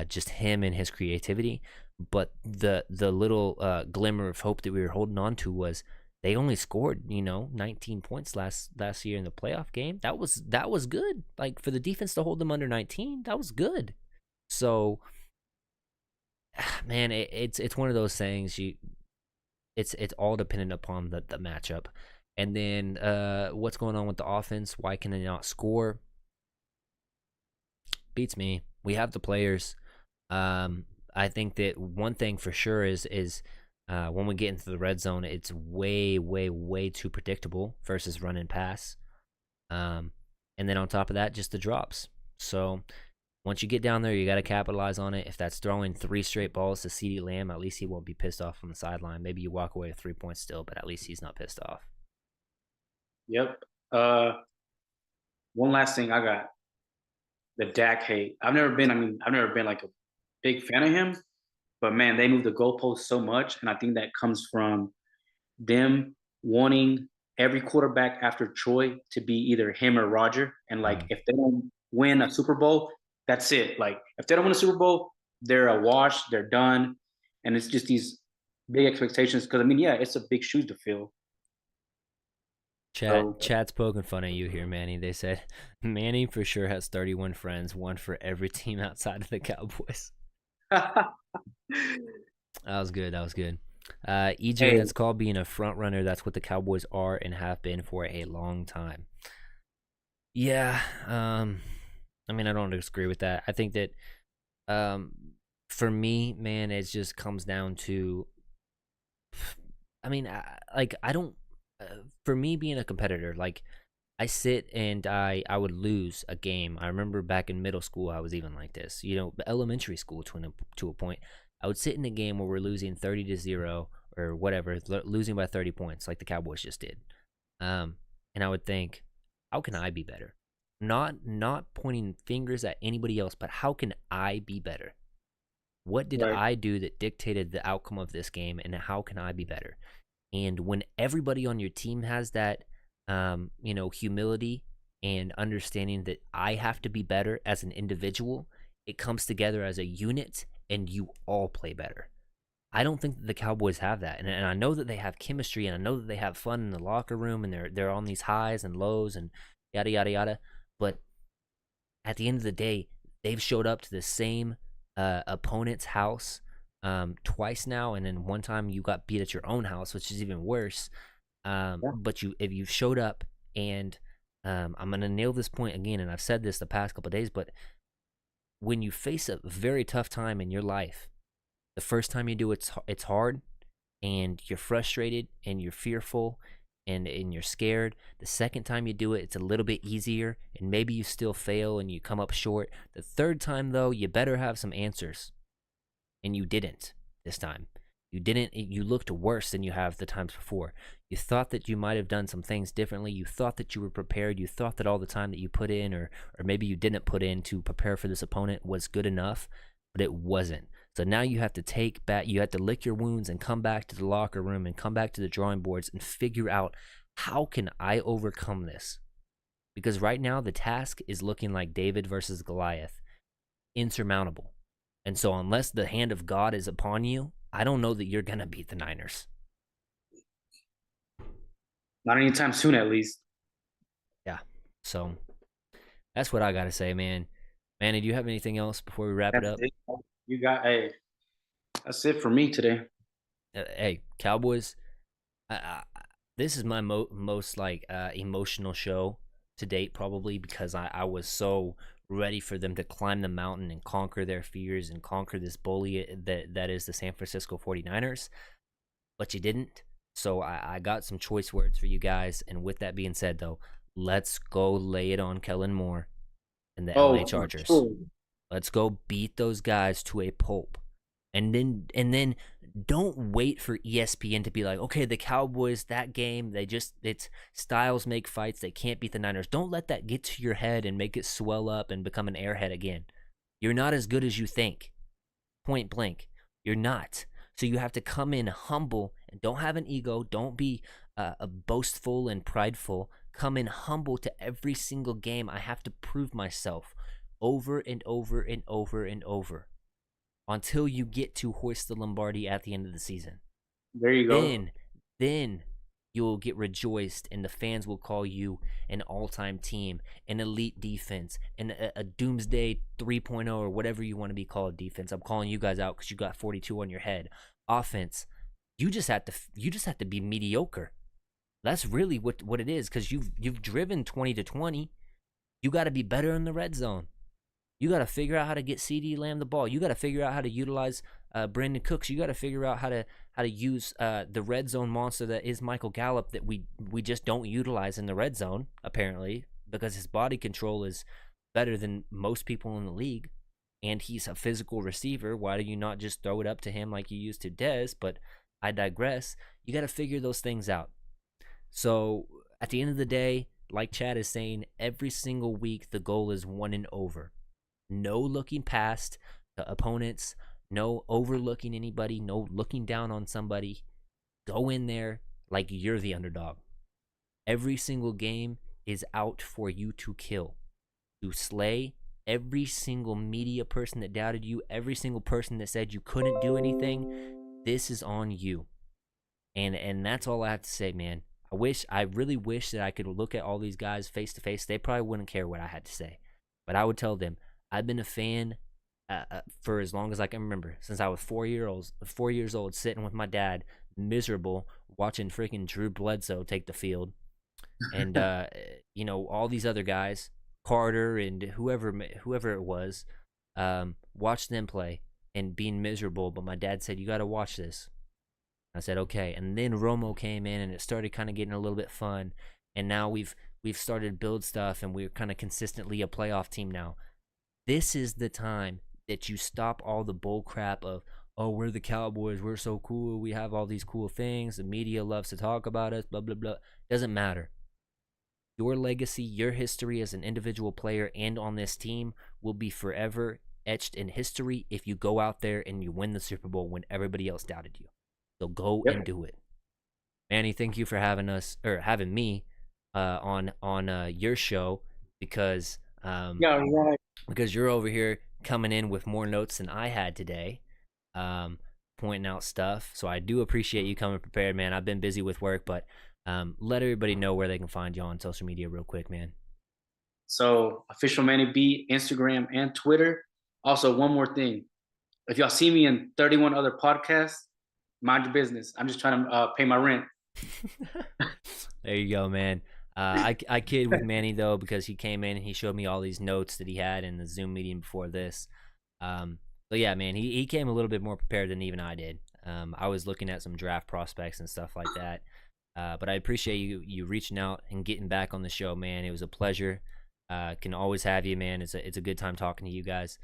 just him and his creativity. But the little glimmer of hope that we were holding on to was they only scored 19 points last year in the playoff game. That was good. Like for the defense to hold them under 19, that was good. So man, it's one of those things. It's all dependent upon the matchup, and then what's going on with the offense? Why can they not score? Beats me. We have the players. I think that one thing for sure is when we get into the red zone, it's way way way too predictable versus run and pass. And then on top of that, just the drops. So once you get down there, you got to capitalize on it. If that's throwing 3 straight balls to Ceedee Lamb, at least he won't be pissed off on the sideline. Maybe you walk away with 3 points still, but at least he's not pissed off. Yep. One last thing I got. The Dak hate. I've never been like a big fan of him, but man, they move the goalposts so much, and I think that comes from them wanting every quarterback after Troy to be either him or Roger. And like, Mm. if they don't win a Super Bowl, that's it. Like, if they don't win a Super Bowl, they're a wash. They're done, and it's just these big expectations. Because yeah, it's a big shoes to fill. So Chat's poking fun at you here, Manny. They said Manny for sure has 31 friends, one for every team outside of the Cowboys. That was good. That was good. EJ, hey, that's called being a front runner. That's what the Cowboys are and have been for a long time. Yeah. I mean, I don't disagree with that. I think that, for me, man, it just comes down to. I mean, I don't. For me, being a competitor, like I sit and I would lose a game. I remember back in middle school, I was even like this. Elementary school to a point. I would sit in a game where we're losing 30-0 or whatever, losing by 30 points, like the Cowboys just did. and I would think, how can I be better? Not pointing fingers at anybody else, but how can I be better? What did Right. I do that dictated the outcome of this game, and how can I be better? And when everybody on your team has that, humility and understanding that I have to be better as an individual, it comes together as a unit, and you all play better. I don't think that the Cowboys have that, and I know that they have chemistry, and I know that they have fun in the locker room, and they're on these highs and lows, and yada yada yada. But at the end of the day, they've showed up to the same opponent's house twice now, and then one time you got beat at your own house, which is even worse. Yeah. But if you've showed up, and I'm gonna nail this point again, and I've said this the past couple of days, but when you face a very tough time in your life, the first time you do it's hard, and you're frustrated, and you're fearful, and you're scared. The second time you do it, it's a little bit easier, and maybe you still fail and you come up short. The third time, though, you better have some answers, and you didn't this time. You didn't. You looked worse than you have the times before. You thought that you might have done some things differently. You thought that you were prepared. You thought that all the time that you put in, or maybe you didn't put in to prepare for this opponent, was good enough, but it wasn't. So now you have to take back, you have to lick your wounds and come back to the locker room and come back to the drawing boards and figure out, how can I overcome this? Because right now the task is looking like David versus Goliath, insurmountable. And so unless the hand of God is upon you, I don't know that you're going to beat the Niners. Not anytime soon, at least. Yeah. So that's what I got to say, man. Manny, do you have anything else before we wrap it That's up? it. You got, hey, that's it for me today. Hey, Cowboys, I, this is my most like emotional show to date, probably because I was so ready for them to climb the mountain and conquer their fears and conquer this bully that is the San Francisco 49ers, but you didn't. So I got some choice words for you guys, and with that being said, though, let's go lay it on Kellen Moore and the LA Oh, for Chargers. sure. Let's go beat those guys to a pulp. And then don't wait for ESPN to be like, okay, the Cowboys, that game, it's styles make fights. They can't beat the Niners. Don't let that get to your head and make it swell up and become an airhead again. You're not as good as you think. Point blank. You're not. So you have to come in humble and don't have an ego. Don't be a boastful and prideful. Come in humble to every single game. I have to prove myself over and over and over and over until you get to hoist the Lombardi at the end of the season. There you go. Then you'll get rejoiced, and the fans will call you an all-time team, an elite defense, and a doomsday 3.0 or whatever you want to be called defense. I'm calling you guys out because you got 42 on your head. Offense, you just have to be mediocre. That's really what it is, because you've driven 20-20. You got to be better in the red zone. You got to figure out how to get Ceedee Lamb the ball. You got to figure out how to utilize Brandon Cooks. You got to figure out how to use the red zone monster that is Michael Gallup, that we just don't utilize in the red zone, apparently, because his body control is better than most people in the league, and he's a physical receiver. Why do you not just throw it up to him like you used to Dez? But I digress. You got to figure those things out. So at the end of the day, like Chad is saying, every single week the goal is 1 and over. No looking past the opponents, no overlooking anybody, no looking down on somebody. Go in there like you're the underdog. Every single game is out for you to kill, to slay. Every single media person that doubted you, every single person that said you couldn't do anything, this is on you. And that's all I have to say, man. I really wish that I could look at all these guys face to face. They probably wouldn't care what I had to say, but I would tell them, I've been a fan for as long as I can remember, since I was 4 years old, sitting with my dad, miserable, watching freaking Drew Bledsoe take the field, and all these other guys, Carter and whoever it was, watch them play and being miserable. But my dad said, "You got to watch this." I said, "Okay." And then Romo came in, and it started kind of getting a little bit fun. And now we've started to build stuff, and we're kind of consistently a playoff team now. This is the time that you stop all the bull crap of, oh, we're the Cowboys, we're so cool, we have all these cool things, the media loves to talk about us, blah, blah, blah. Doesn't matter. Your legacy, your history as an individual player and on this team will be forever etched in history if you go out there and you win the Super Bowl when everybody else doubted you. So go and do it. Manny, thank you for having me on your show because Yeah, right. because you're over here coming in with more notes than I had today, pointing out stuff. So I do appreciate you coming prepared, man. I've been busy with work, but let everybody know where they can find you on social media real quick, man. So official Manny B, Instagram and Twitter. Also, one more thing. If y'all see me in 31 other podcasts, mind your business. I'm just trying to pay my rent. There you go, man. I kid with Manny though because he came in and he showed me all these notes that he had in the Zoom meeting before this. But yeah, man, he came a little bit more prepared than even I did. I was looking at some draft prospects and stuff like that. But I appreciate you reaching out and getting back on the show, man. It was a pleasure. Can always have you, man. It's a good time talking to you guys.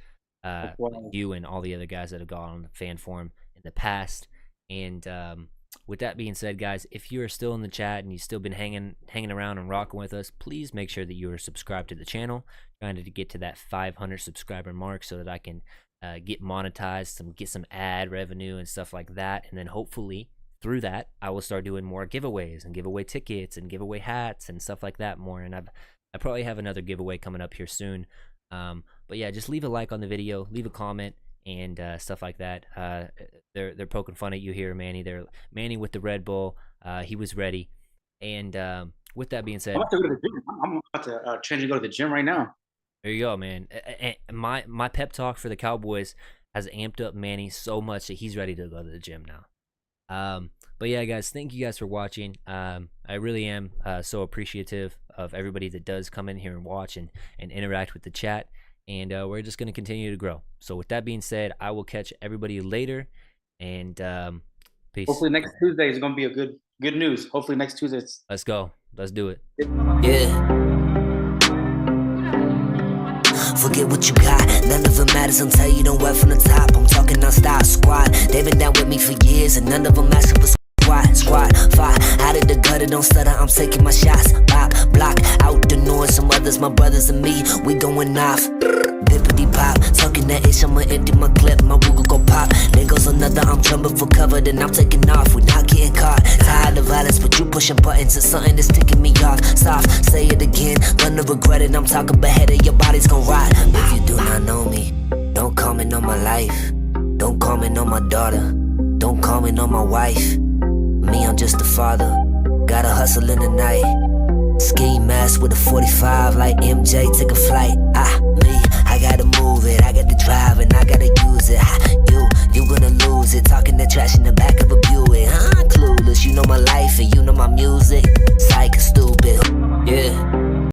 You and all the other guys that have gone on the fan forum in the past. And with that being said, guys, if you are still in the chat and you've still been hanging around and rocking with us, please make sure that you are subscribed to the channel. Trying to get to that 500 subscriber mark so that I can get monetized, get some ad revenue and stuff like that. And then hopefully through that, I will start doing more giveaways and giveaway tickets and giveaway hats and stuff like that more. And I probably have another giveaway coming up here soon. But yeah, just leave a like on the video, leave a comment, and stuff like that. They're poking fun at you here, Manny. They're Manny with the Red Bull. He was ready. And with that being said, I'm about to go to the gym. I'm about to change and go to the gym right now. There you go, man. My pep talk for the Cowboys has amped up Manny so much that he's ready to go to the gym now. But yeah, guys, thank you guys for watching. I really am so appreciative of everybody that does come in here and watch and interact with the chat. And we're just going to continue to grow. So with that being said, I will catch everybody later. And peace. Hopefully next Tuesday is going to be a good news. Hopefully next Tuesday. Let's go. Let's do it. Yeah. Forget what you got, none of it matters until you don't work from the top. I'm talking non-stop, squad. They've been down with me for years, and none of them asking for squad, fight. Out of the gutter, don't stutter, I'm taking my shots. Pop, block, out the noise, some others, my brothers and me, we going off. Bippity pop, talking that ish, I'ma empty my clip, my Google go pop. There goes another, I'm jumping for cover, then I'm taking off, we not getting caught. Tired of violence, but you pushing buttons, it's something that's ticking me off. Soft, say it again, gonna regret it, I'm talking beheaded, your body's gon' rot. If you do not know me, don't comment on my life. Don't comment on my daughter, don't comment on my wife. Me, I'm just a father, gotta hustle in the night. Ski mask with a 45 like MJ, take a flight. I gotta move it, I got the drive and I gotta use it. You gonna lose it, talking that trash in the back of a Buick. Clueless, you know my life and you know my music. Psych, stupid, yeah.